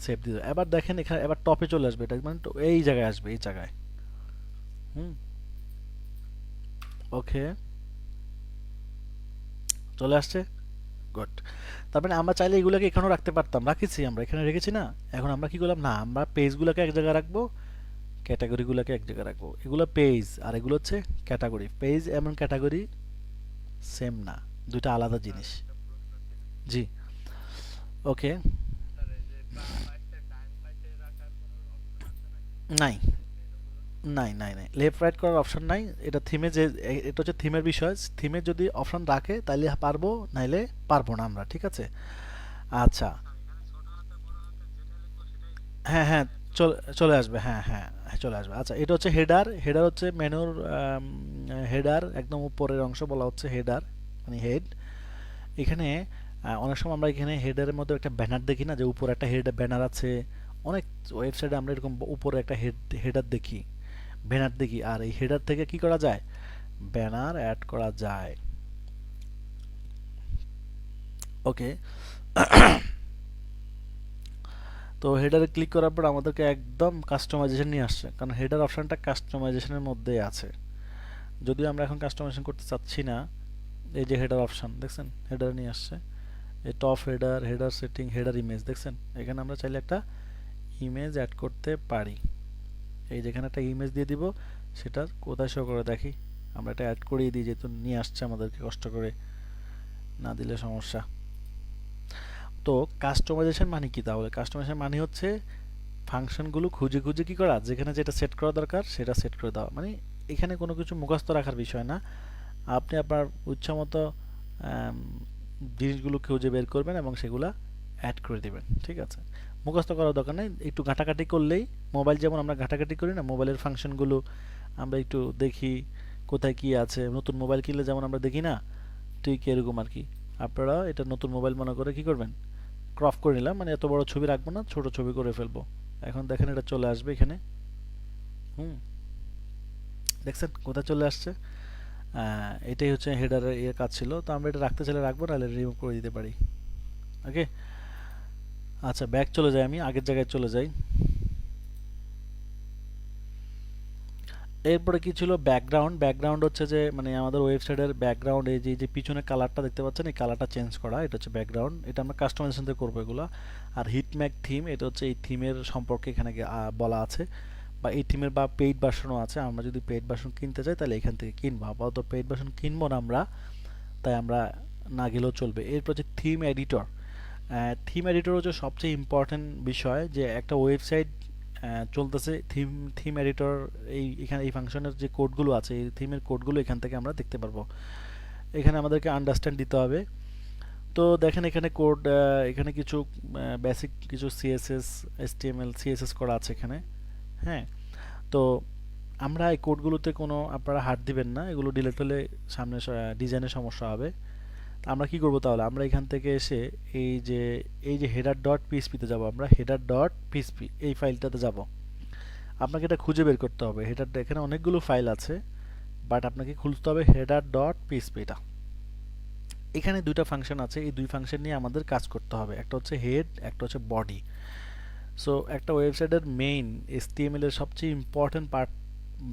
S1: সেভ দিয়ে দেবো। এবার দেখেন এখানে এবার টপে চলে আসবে, এটা মানে এই জায়গায় আসবে, এই জায়গায়। হুম, ওকে, চলে আসছে, গুড। তার মানে আমরা চাইলে এগুলোকে এখানেও রাখতে পারতাম, রাখেছি, আমরা এখানে রেখেছি না। এখন আমরা কি করলাম, না আমরা পেজগুলোকে এক জায়গায় রাখবো, ক্যাটাগরিগুলোকে এক জায়গায় রাখবো। এগুলো পেজ আর এগুলো হচ্ছে ক্যাটাগরি। পেজ এবং ক্যাটাগরি সেম না, দুইটা আলাদা জিনিস। জি, ওকে, নাই, নাই, নাই, নাই, লেফট রাইট করার অপশন নাই। এটা থিমে যে এটা হচ্ছে থিমের বিষয়, থিমে যদি অপশন রাখে তাইলে পারবো, নাইলে পারবো না আমরা। ঠিক আছে, আচ্ছা, হ্যাঁ হ্যাঁ, চলে চলে আসবে, হ্যাঁ হ্যাঁ হ্যাঁ, চলে আসবে। আচ্ছা, এটা হচ্ছে হেডার, হেডার হচ্ছে মেনুর হেডার, একদম উপরের অংশ বলা হচ্ছে হেডার, মানে হেড। এখানে অনেক সময় আমরা এখানে হেডারের মধ্যে একটা ব্যানার দেখি না, যে উপরে একটা হেড ব্যানার আছে। অনেক ওয়েবসাইটে আমরা এরকম উপরে একটা হেডার দেখি, ব্যানার দেখি, আর এই হেডার থেকে কি করা যায়, ব্যানার অ্যাড করা যায়। ওকে, তো হেডারে ক্লিক করার পর আমাদেরকে একদম কাস্টমাইজেশন নিয়ে আসছে, কারণ হেডার অপশনটা কাস্টমাইজেশনের মধ্যেই আছে। যদিও আমরা এখন কাস্টমাইজেশন করতে চাচ্ছি না। এই যে হেডার অপশন দেখছেন, হেডার নিয়ে আসছে, এই top header, header setting, header image, দেখছেন এখানে আমরা চাইলে একটা ইমেজ অ্যাড করতে পারি। এই যেখানে একটা ইমেজ দিয়ে দিব, সেটা কোথায় শো করে দেখি, আমরা এটা অ্যাড করিয়ে দিই, যেহেতু নিয়ে আসছে আমাদেরকে কষ্ট করে, না দিলে সমস্যা। তো কাস্টমাইজেশন মানে কি তাহলে, কাস্টমাইজেশন মানে হচ্ছে ফাংশনগুলো খুঁজে খুঁজে কি করা, যেখানে যেটা সেট করা দরকার সেটা সেট করে দেওয়া। মানে এখানে কোনো কিছু মুখস্থ রাখার বিষয় না, আপনি আপনার ইচ্ছামতো জিনিসগুলো খুঁজে বের করবেন এবং সেগুলা অ্যাড করে দিবেন। ঠিক আছে, মুখস্থ করার দরকার নেই, একটু ঘাটাঘাটি করলেই, মোবাইল যেমন আমরা ঘাটাঘাটি করি না, মোবাইলের ফাংশনগুলো আমরা একটু দেখি কোথায় কি আছে, নতুন মোবাইল কিনলে যেমন আমরা দেখি না, ঠিক এরকম আর কি। আপনারা এটা নতুন মোবাইল মনে করে কি করবেন, ক্রপ করে নিলাম, মানে এত বড় ছবি রাখবো না, ছোট ছবি করে ফেলবো। এখন দেখেন এটা চলে আসবে এখানে। হুম, দেখছেন কোথায় চলে আসছে। এটাই হচ্ছে হেডারের কাজ ছিল। তো আমরা এটা রাখতে চাইলে রাখবো, নাহলে রিমুভ করে দিতে পারি। ওকে, আচ্ছা ব্যাক চলে যাই, আমি আগের জায়গায় চলে যাই। এরপরে কি ছিল ব্যাকগ্রাউন্ড। ব্যাকগ্রাউন্ড হচ্ছে যে মানে আমাদের ওয়েবসাইটের ব্যাকগ্রাউন্ড, এই যে পিছনে কালারটা দেখতে পাচ্ছেন, এই কালারটা চেঞ্জ করা, এটা হচ্ছে ব্যাকগ্রাউন্ড। এটা আমরা কাস্টমাইজেশন দিয়ে করবো এগুলো। আর হিটম্যাগ থিম, এটা হচ্ছে এই থিমের সম্পর্কে এখানে বলা আছে, বা এই থিমের বা পেইড ভার্সনও আছে। আমরা যদি পেইড ভার্সন কিনতে চাই তাহলে এখান থেকে কিনবো, আপাতত পেইড ভার্সন কিনবো না আমরা, তাই আমরা না গেলেও চলবে। এরপর হচ্ছে থিম এডিটর। থিম এডিটর হচ্ছে সবচেয়ে ইম্পর্টেন্ট বিষয়, যে একটা ওয়েবসাইট চলতেছে, থিম থিম এডিটর এখানে এই ফাংশনের যে কোডগুলো আছে, এই থিমের কোডগুলো এখান থেকে আমরা দেখতে পারবো। এখানে আমাদেরকে আন্ডারস্ট্যান্ড দিতে হবে। তো দেখেন এখানে কোড, এখানে কিছু বেসিক কিছু সিএসএস, এইচটিএমএল, সিএসএস করা আছে এখানে। হ্যাঁ, তো আমরা এই কোডগুলোতে কোনো আপনারা হাত দিবেন না, এগুলো ডিলিট হলে সামনে ডিজাইনের সমস্যা হবে। আমরা কি করব তাহলে, আমরা এখান থেকে এসে এই যে হেডার ডট পিএইচপিতে যাব, আমরা হেডার ডট পিএইচপি এই ফাইলটাতে যাব। আপনাকে এটা খুঁজে বের করতে হবে। হেডার, এখানে অনেকগুলো ফাইল আছে, বাট আপনাকে খুঁজতে হবে হেডার ডট পিএইচপি। এটা এখানে দুইটা ফাংশন আছে, এই দুই ফাংশন নিয়ে আমাদের কাজ করতে হবে। একটা হচ্ছে হেড, একটা হচ্ছে বডি। সো একটা ওয়েবসাইটের মেইন এইচটিএমএল এর সবচেয়ে ইম্পর্টেন্ট পার্ট,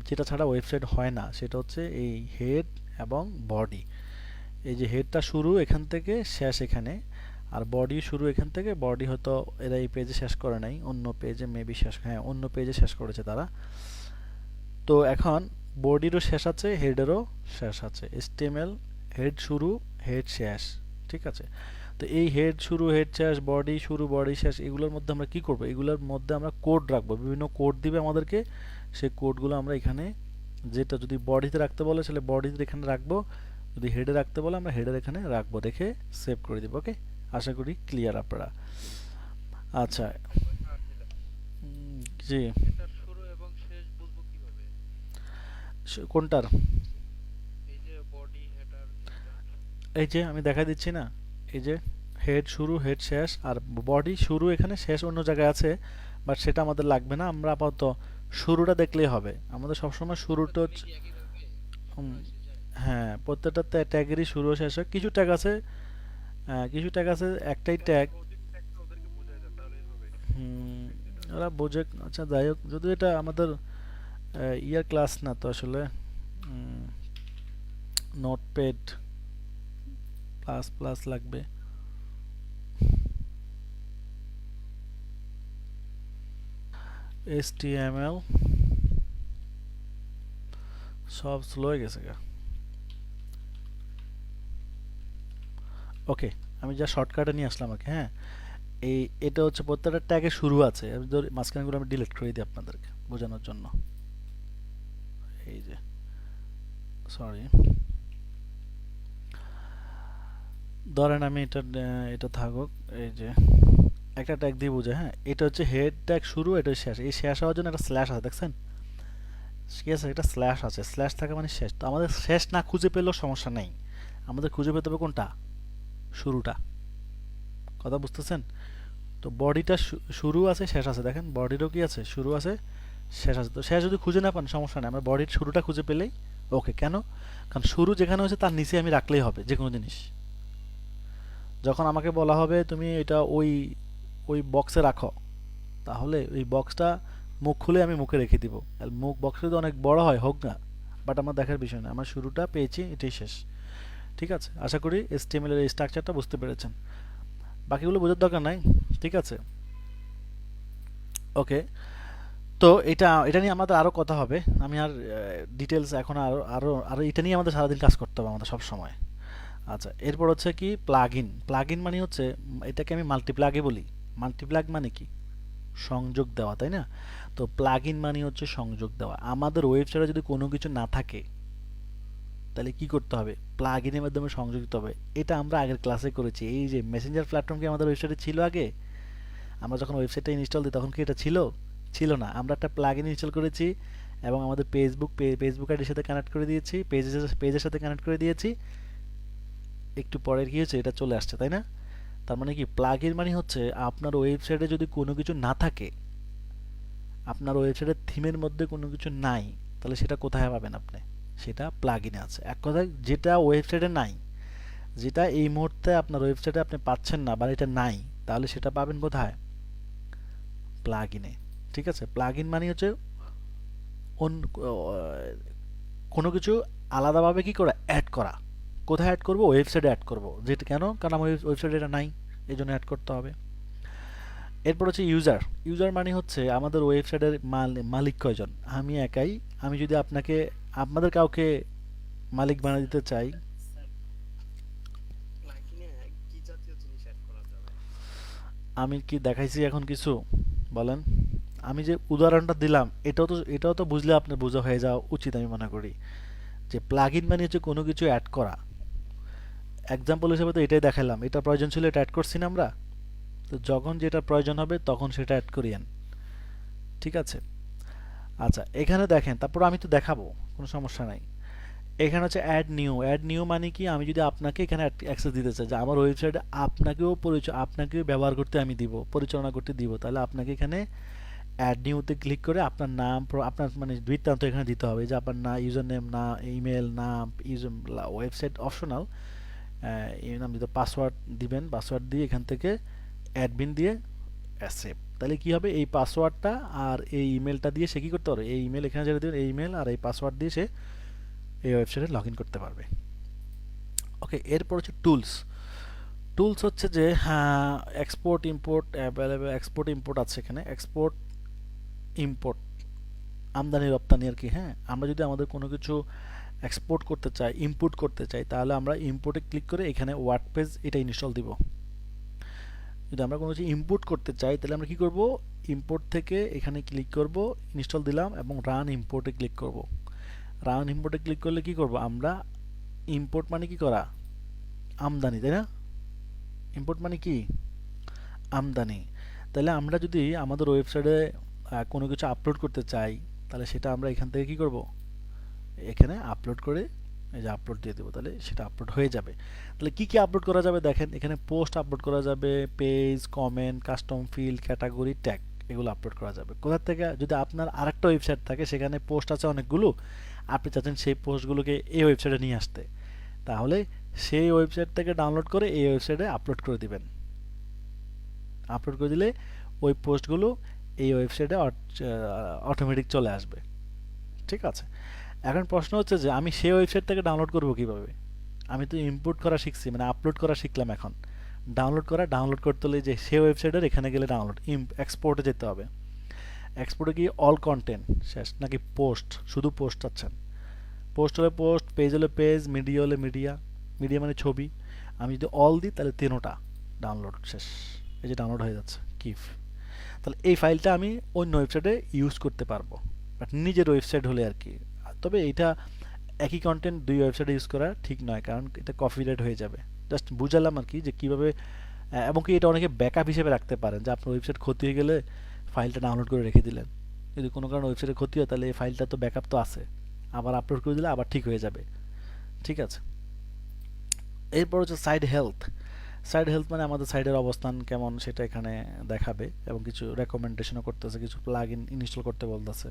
S1: যেটা ছাড়া ওয়েবসাইট হয় না, সেটা হচ্ছে এই হেড এবং বডি। এই যে হেডটা শুরু এখান থেকে, শেষ এখানে, আর বডি শুরু এখান থেকে। বডি হয়তো এরা এই পেজে শেষ করে নাই, অন্য পেজে মেবি শেষ, হ্যাঁ অন্য পেজে শেষ করেছে তারা। তো এখন বডিরও শেষ আছে, হেডেরও শেষ আছে। HTML হেড শুরু, হেড শেষ, ঠিক আছে। তো এই হেড শুরু, হেড শেষ, বডি শুরু, বডি শেষ, এগুলোর মধ্যে আমরা কি করব, এগুলোর মধ্যে আমরা কোড রাখবো, বিভিন্ন কোড দিবে আমাদেরকে। সেই কোডগুলো আমরা এখানে, যেটা যদি বডিতে রাখতে বলে তাহলে বডিতে এখানে রাখবো, যদি হেডে রাখতে বলে আমরা হেডের এখানে রাখবো, রেখে সেভ করে দিব। ওকে, আশা করি ক্লিয়ার আপনারা। আচ্ছা, জি,
S2: এটার শুরু এবং শেষ বুঝবো কিভাবে?
S1: কোনটার?
S2: এই যে বডি হেডার এইটার।
S1: এই যে আমি দেখা দিচ্ছি না, এই যে হেড শুরু, হেড শেষ, আর বডি শুরু এখানে, শেষ অন্য জায়গায় আছে, বাট সেটা আমাদের লাগবে না। আমরা আপাতত শুরুটা দেখলেই হবে। আমাদের সবসময়
S2: আচ্ছা,
S1: শুরুটা
S2: দুটোই
S1: হচ্ছে,
S2: কি একই ভাবে
S1: হুম,
S2: করা এসে যায়?
S1: হ্যাঁ প্রত্যেকটা ট্যাগেরই শুরু ও শেষ হয়। কিছু ট্যাগ আছে, কিছু ট্যাগ আছে একটাই
S2: এটা
S1: ট্যাগ।
S2: বেসিক ট্যাগটা ওদেরকে বোঝায় দেন, তাহলেই হবে।
S1: হুম,
S2: বেসিক যেটা।
S1: ওরা বোঝে। আচ্ছা যাই হোক, যদি এটা আমাদের ইয়ার ক্লাস না তো আসলে, নোটপ্যাড প্লাস প্লাস লাগবে। HTML সব স্লো হয়ে গেছে গা। ওকে, আমি যা শর্টকাটে নিয়ে আসলাম আর কি। হ্যাঁ, এই এটা হচ্ছে প্রত্যেকটা ট্যাগে শুরু আছে, আমি ধর মাঝখানেগুলো আমি ডিলিট করে দিই আপনাদেরকে বোঝানোর জন্য। এই যে, সরি, ধরেন আমি এটা, এটা থাকুক। এই যে একটা ট্যাগ দিয়ে বোঝায়, হ্যাঁ এটা হচ্ছে হেড ট্যাগ শুরু, এটা শেষ। এই শেষ হওয়ার জন্য একটা স্ল্যাশ আছে, দেখছেন? ঠিক আছে, একটা স্ল্যাশ আছে, স্ল্যাশ থাকা মানে শেষ। তো আমাদের শেষ না খুঁজে পেলেও সমস্যা নেই, আমাদের খুঁজে পেতে হবে কোনটা, শুরুটা। কথা বুঝতেছেন? তো বডিটা শুরু আছে, শেষ আছে, দেখেন বডিরও কি আছে, শুরু আছে, শেষ আছে। তো শেষ যদি খুঁজে না পান সমস্যা নেই, আমরা বডির শুরুটা খুঁজে পেলেই ওকে। কেন? কারণ শুরু যেখানে হচ্ছে তার নিচে আমি রাখলেই হবে যে কোনো জিনিস। যখন আমাকে বলা হবে তুমি এটা ওই ওই বক্সে রাখো, তাহলে ওই বক্সটা মুখ খুলে আমি মুখে রেখে দিব। আর মুখ বক্স যদি অনেক বড় হয় হোক না, বাট আমার দেখার বিষয় না, আমার শুরুটা পেয়েছি, এটাই শেষ। ঠিক আছে, আশা করি HTML এর এই স্ট্রাকচারটা বুঝতে পেরেছেন। বাকিগুলো বোঝার দরকার নাই, ঠিক আছে। ওকে, তো এটা নিয়ে আমাদের আরও কথা হবে। আমি আর ডিটেলস এখন আরও আরও আরও এটা নিয়ে আমাদের সারাদিন কাজ করতে হবে আমাদের সব সময়। আচ্ছা, এরপর হচ্ছে কি প্লাগ ইন। প্লাগ ইন মানে হচ্ছে, এটাকে আমি মাল্টিপ্লাগে বলি। মাল্টিপ্লাগ মানে কি, সংযোগ দেওয়া, তাই না? তো প্লাগ ইন মানে হচ্ছে সংযোগ দেওয়া। আমাদের ওয়েবসাইটে যদি কোনো কিছু না থাকে তাহলে কি করতে হবে, প্লাগ ইনের মাধ্যমে সংযোগ দিতে হবে। এটা আমরা আগের ক্লাসে করেছি। এই যে মেসেঞ্জার প্ল্যাটফর্ম কি আমাদের ওয়েবসাইটে ছিল আগে? আমরা যখন ওয়েবসাইটটা ইনস্টল দিই তখন কি এটা ছিল? ছিল না। আমরা একটা প্লাগ ইন ইনস্টল করেছি এবং আমাদের ফেসবুক আইডির সাথে কানেক্ট করে দিয়েছি, পেজের সাথে কানেক্ট করে দিয়েছি। একটু পরে কি হচ্ছে, এটা চলে আসছে, তাই না? তার মানে কি, প্লাগ ইন মানে হচ্ছে আপনার ওয়েবসাইটে যদি কোনো কিছু না থাকে, আপনার ওয়েবসাইটের থিমের মধ্যে কোনো কিছু নাই, তাহলে সেটা কোথায় পাবেন আপনি? সেটা প্লাগইনে আছে। এক কথায় যেটা ওয়েবসাইটে নাই, যেটা এই মুহূর্তে আপনার ওয়েবসাইটে আপনি পাচ্ছেন না বা এটা নাই, তাহলে সেটা পাবেন কোথায়? প্লাগইনে। ঠিক আছে, প্লাগইন মানে হচ্ছে কোনো কিছু আলাদাভাবে কি করা, অ্যাড করা। কোথায় অ্যাড করব? ওয়েবসাইটে অ্যাড করব। যেটা কেন? কারণ আমার ওয়েবসাইটে এটা নাই, এই জন্য অ্যাড করতে হবে। এরপর হচ্ছে ইউজার। ইউজার মানে হচ্ছে আমাদের ওয়েবসাইটের মালিক কয়জন? আমি একাই। আমি যদি আপনাদের কাউকে মালিক বানিয়ে দিতে চাই,
S3: প্লাগইনে কি জাতীয় জিনিস অ্যাড করা যাবে?
S1: আমি কি দেখাইছি এখন কিছু? বলেন। আমি যে উদাহরণটা দিলাম, এটাও তো বুঝলে আপনার বোঝা হয়ে যাওয়া উচিত আমি মনে করি, যে প্লাগইন মানে হচ্ছে কোনো কিছু অ্যাড করা। এক্সাম্পল হিসেবে তো এটাই দেখালাম, এটা প্রয়োজন ছিল, এটা অ্যাড করছি না আমরা। তো যখন যেটা প্রয়োজন হবে তখন সেটা অ্যাড করিয়েন। ঠিক আছে। আচ্ছা, এখানে দেখেন, তারপর আমি তো দেখাবো, কোনো সমস্যা নাই। এখানে হচ্ছে অ্যাড নিউ। অ্যাড নিউ মানে কি? আমি যদি আপনাকে এখানে অ্যাক্সেস দিতে চাই যে আমার ওয়েবসাইটে আপনাকেও ব্যবহার করতে আমি দিব, পরিচালনা করতে দিব, তাহলে আপনাকে এখানে অ্যাড নিউতে ক্লিক করে আপনার নাম, আপনার মানে বৃত্তান্ত এখানে দিতে হবে, যে আপনার ইউজার নেম, না ইমেল, নাম, ওয়েবসাইট অপশনাল, এই নাম দিতে, পাসওয়ার্ড দিবেন, পাসওয়ার্ড দিয়ে এখান থেকে অ্যাডমিন দিয়ে সেভ। তাহলে কি হবে? এই পাসওয়ার্ডটা আর এই ইমেলটা দিয়ে সে কি করতে পারবে? এই ইমেল এখানে যেটা দেবেন, এই ইমেল আর এই পাসওয়ার্ড দিয়ে সে এই ওয়েবসাইটে লগ ইন করতে পারবে। ওকে, এরপর হচ্ছে টুলস। টুলস হচ্ছে যে, হ্যাঁ, export import available, export import আছে এখানে, এক্সপোর্ট ইম্পোর্ট আমদানি রপ্তানি আর কি। হ্যাঁ, আমরা যদি আমাদের কোনো কিছু এক্সপোর্ট করতে চাই, ইম্পোর্ট করতে চাই, তাহলে আমরা ইম্পোর্টে ক্লিক করে এখানে ওয়ার্ড পেজ এটা ইনস্টল দিব। যদি আমরা কোনো কিছু ইম্পোর্ট করতে চাই তাহলে আমরা কি করব? ইম্পোর্ট থেকে এখানে ক্লিক করব, ইনস্টল দিলাম এবং রান ইম্পোর্টে ক্লিক করব। রান ইম্পোর্টে ক্লিক করলে কি করব আমরা? ইম্পোর্ট মানে কি করা? আমদানি, তাই না? ইম্পোর্ট মানে কি? আমদানি। তাহলে আমরা যদি আমাদের ওয়েবসাইটে কোনো কিছু আপলোড করতে চাই, তাহলে সেটা আমরা এখান থেকে কি করব? এখানে আপলোড করে, এই যে আপলোড দিয়ে দেবো, তাহলে সেটা আপলোড হয়ে যাবে। তাহলে কি কি আপলোড করা যাবে দেখেন, এখানে পোস্ট আপলোড করা যাবে, page, comment, custom field, category, tag, এগুলো আপলোড করা যাবে। কোথা থেকে? যদি আপনার আরেকটা ওয়েবসাইট থাকে, সেখানে পোস্ট আছে অনেকগুলো, আপনি চাচ্ছেন সেই পোস্টগুলোকে এই ওয়েবসাইটে নিয়ে আসতে, তাহলে সেই ওয়েবসাইট থেকে ডাউনলোড করে এই ওয়েবসাইটে আপলোড করে দিবেন। আপলোড করে দিলে ওই পোস্টগুলো এই ওয়েবসাইটে অটোমেটিক চলে আসবে। ঠিক আছে। এখন প্রশ্ন হচ্ছে যে আমি সেই ওয়েবসাইট থেকে ডাউনলোড করব কিভাবে? আমি তো ইম্পোর্ট করা শিখছি, মানে আপলোড করা শিখলাম, এখন ডাউনলোড করতে হলে যে সেই ওয়েবসাইটের এখানে গেলে ডাউনলোড, এক্সপোর্টে যেতে হবে। এক্সপোর্টে গিয়ে অল কন্টেন্ট শেষ, নাকি পোস্ট, শুধু পোস্ট চাচ্ছেন? পোস্ট হলে পোস্ট, পেজ হলে পেজ, মিডিয়া হলে মিডিয়া, মিডিয়া মানে ছবি। আমি যদি অল দিই তাহলে তিনোটা ডাউনলোড শেষ। এই যে ডাউনলোড হয়ে যাচ্ছে কিফ। তাহলে এই ফাইলটা আমি অন্য ওয়েবসাইটে ইউজ করতে পারবো, বাট নিজের ওয়েবসাইট হলে আর কি। তবে এটা একই কন্টেন্ট দুই ওয়েবসাইটে ইউজ করা ঠিক নয়, কারণ এটা কপিরাইট হয়ে যাবে। জাস্ট বুঝালাম আর কি যে কীভাবে, এবং কি এটা অনেকে ব্যাকআপ হিসেবে রাখতে পারেন, যে আপনার ওয়েবসাইট ক্ষতি হয়ে গেলে ফাইলটা ডাউনলোড করে রেখে দিলেন। যদি কোনো কারণে ওয়েবসাইটে ক্ষতি হয় তাহলে এই ফাইলটা তো ব্যাকআপ তো আছে, আবার আপলোড করে দিলে আবার ঠিক হয়ে যাবে। ঠিক আছে। এরপর হচ্ছে সাইড হেলথ। সাইড হেলথ মানে আমাদের সাইডের অবস্থান কেমন সেটা এখানে দেখাবে, এবং কিছু রেকমেন্ডেশনও করতেছে, কিছু প্লাগ ইন ইনস্টল করতে বলতেছে।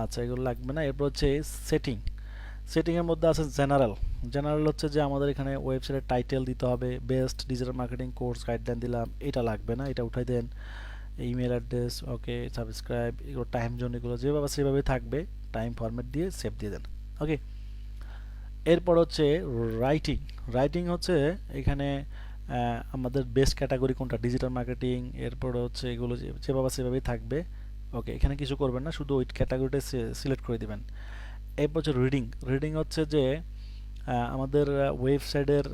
S1: আচ্ছা, এগুলো লাগবে না। এরপর হচ্ছে সেটিং। সেটিংয়ের মধ্যে আছে জেনারেল। জেনারেল হচ্ছে যে আমাদের এখানে ওয়েবসাইটের টাইটেল দিতে হবে, best digital marketing course guideline দিলাম, এটা লাগবে না, এটা উঠাই দেন। ইমেল অ্যাড্রেস, ওকে, সাবস্ক্রাইব, এগুলো টাইম জোন, এগুলো যেভাবে সেভাবে থাকবে, টাইম ফরম্যাট দিয়ে সেভ দিয়ে দেন। ওকে। এরপর হচ্ছে রাইটিং। রাইটিং হচ্ছে এখানে আমাদের বেস্ট ক্যাটাগরি কোনটা, ডিজিটাল মার্কেটিং, এরপর হচ্ছে এগুলো যেভাবে সেভাবেই থাকবে। ওকে, এখানে কিছু করবেন না, শুধু ওই ক্যাটাগরিটা সিলেক্ট করে দিবেন। এরপর হচ্ছে রিডিং। রিডিং হচ্ছে যে আমাদের ওয়েবসাইটের,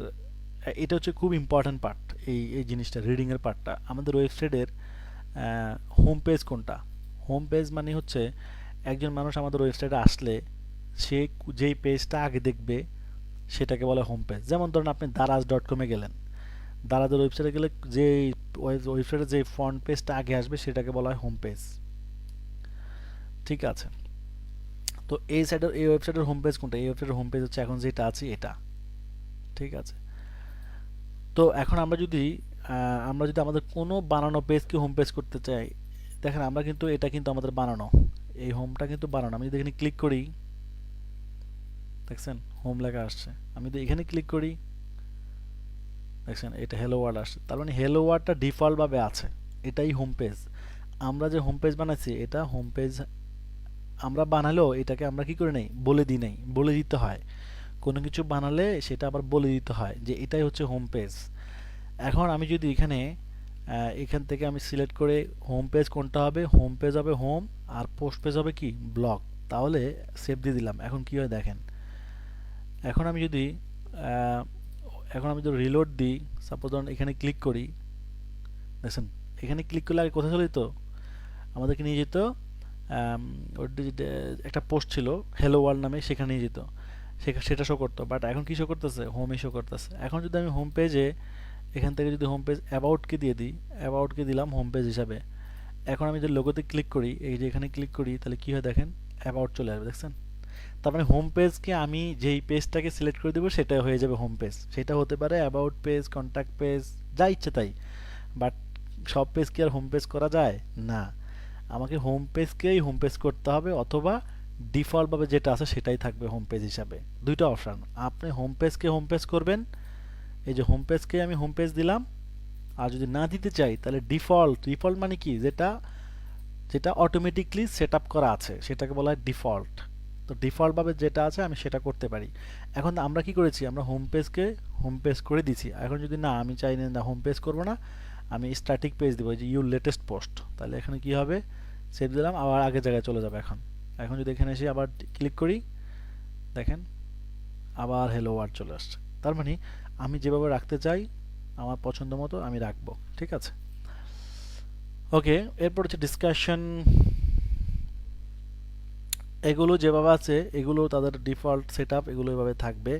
S1: এটা হচ্ছে খুব ইম্পর্ট্যান্ট পার্ট, এই এই জিনিসটা, রিডিংয়ের পার্টটা। আমাদের ওয়েবসাইটের হোম পেজ কোনটা? হোম পেজ মানে হচ্ছে একজন মানুষ আমাদের ওয়েবসাইটে আসলে সে যেই পেজটা আগে দেখবে সেটাকে বলে হোম পেজ। যেমন ধরুন আপনি daraz.com-এ গেলেন, দারাজের ওয়েবসাইটে গেলে যে ওয়েবসাইটে যে ফ্রন্ট পেজটা আগে আসবে সেটাকে বলা হয় হোম পেজ। ঠিক আছে। তো এই ওয়েবসাইটের হোম পেজ কোনটা? এই ওয়েবসাইটের হোম পেজ হচ্ছে এখন যেটা আছে এটা। ঠিক আছে। তো এখন আমরা যদি আমাদের কোনো বানানো পেজকে হোম পেজ করতে চাই, দেখেন আমরা কিন্তু এটা কিন্তু আমাদের বানানো, এই হোমটা কিন্তু বানানো। আমি যদি এখানে ক্লিক করি, দেখছেন হোম লেখা আসছে, আমি যদি এখানে ক্লিক করি দেখছেন এটা হ্যালো ওয়ার্ল্ড আসছে, তার মানে হ্যালো ওয়ার্ল্ডটা ডিফল্টভাবে আছে, এটাই হোম পেজ। আমরা যে হোম পেজ বানাচ্ছি এটা হোম পেজ আমরা বানালেও এটাকে আমরা কি করে নেই, বলে দিই নাই, বলে দিতে হয়। কোনো কিছু বানালে সেটা আবার বলে দিতে হয় যে এটাই হচ্ছে হোম পেজ। এখন আমি যদি এখানে এখান থেকে আমি সিলেক্ট করে হোম পেজ কোনটা হবে, হোম পেজ হবে হোম, আর পোস্ট পেজ হবে কি ব্লগ, তাহলে সেভ দিয়ে দিলাম। এখন কি হয় দেখেন, এখন আমি যদি আহ, এখন আমি যদি রিলোড দিই, সাপোজ ধরুন এখানে ক্লিক করি, দেখছেন এখানে ক্লিক করলে আগে কোথায় চলে যেত, আমাদেরকে নিয়ে যেত একটা পোস্ট ছিল হ্যালো ওয়ার্ল্ড নামে, সেখানে নিয়ে যেত, সেটা শো করতো। বাট এখন কি শো করতেছে, হোমই শো করতেছে। এখন যদি আমি হোম পেজে এখান থেকে যদি হোম পেজ অ্যাবাউটকে দিয়ে দিই, অ্যাবাউটকে দিলাম হোম পেজ হিসাবে, এখন আমি যদি লোগোতে ক্লিক করি, এই যে এখানে ক্লিক করি, তাহলে কি হয় দেখেন অ্যাবাউট চলে আসবে, দেখছেন। তার মানে হোম পেজকে আমি যেই পেজটাকে সিলেক্ট করে দেবো সেটা হয়ে যাবে হোম পেজ। সেটা হতে পারে অ্যাবাউট পেজ, কন্ট্যাক্ট পেজ, যা ইচ্ছে তাই। বাট সব পেজ কি আর হোম পেজ করা যায় না, আমাকে হোম পেজকেই হোম পেজ করতে হবে, অথবা ডিফল্টভাবে যেটা আছে সেটাই থাকবে হোম পেজ হিসাবে। দুইটা অপশান, আপনি হোম পেজকে হোম পেজ করবেন, এই যে হোম পেজকে আমি হোম পেজ দিলাম, আর যদি না দিতে চাই তাহলে ডিফল্ট, ডিফল্ট মানে কি, যেটা যেটা অটোমেটিকলি সেট আপ করা আছে সেটাকে বলা হয় ডিফল্ট। তো ডিফল্টভাবে যেটা আছে আমি সেটা করতে পারি। এখন আমরা কি করেছি, আমরা হোম পেজকে হোম পেজ করে দিছি। এখন যদি না আমি চাই না হোম পেজ করবো না, আমি স্ট্যাটিক পেজ দেবো, যে ইউর লেটেস্ট পোস্ট, তাহলে এখানে কি হবে, সেভ দিলাম, আবার আগের জায়গায় চলে যাবে। এখন এখন যদি এখানে এসে আবার ক্লিক করি, দেখেন আবার হ্যালো ওয়ার্ল্ড চলে আসছে। তার মানে আমি যেভাবে রাখতে চাই আমার পছন্দ মতো আমি রাখবো, ঠিক আছে। ওকে, এরপর হচ্ছে ডিসকাশন। এগুলো যেভাবে আছে এগুলো তাদের ডিফল্ট সেট আপ, এগুলো এভাবে থাকবে।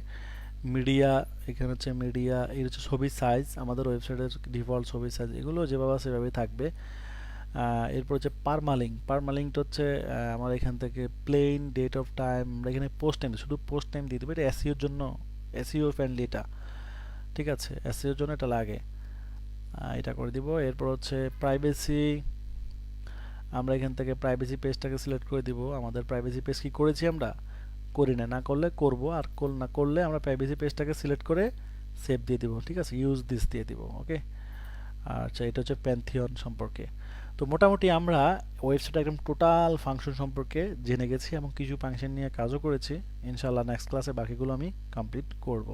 S1: মিডিয়া, এখানে হচ্ছে মিডিয়া, এই হচ্ছে ছবির সাইজ, আমাদের ওয়েবসাইটের ডিফল্ট ছবির সাইজ, এগুলো যেভাবে আছে সেভাবেই থাকবে। এরপর হচ্ছে পারমালিঙ্ক, পারমালিঙ্কটা হচ্ছে আমার এখান থেকে প্লেন ডেট অফ টাইম, আমরা এখানে পোস্ট টাইম, শুধু পোস্ট টাইম দিয়ে দেবো, এটা এসইওর জন্য, এসইও ফ্রেন্ডলি এটা, ঠিক আছে, এসইওর জন্য এটা লাগে, এটা করে দিব। এরপর হচ্ছে প্রাইভেসি, আমরা এখান থেকে প্রাইভেসি পেজটাকে সিলেক্ট করে দিব। আমাদের প্রাইভেসি পেজ কি করেছি আমরা, করি না, না করলে করব, আর না করলে আমরা প্রাইভেসি পেজটাকে সিলেক্ট করে সেভ দিয়ে দিব, ঠিক আছে, ইউজ দিস দিয়ে দিব। ওকে, আচ্ছা এটা হচ্ছে প্যান্থিয়ন সম্পর্কে। তো মোটামুটি আমরা ওয়েবসাইট একদম টোটাল ফাংশন সম্পর্কে জেনে গেছি এবং কিছু ফাংশন নিয়ে কাজও করেছি। ইনশাআল্লাহ নেক্সট ক্লাসে বাকিগুলো আমি কমপ্লিট করব।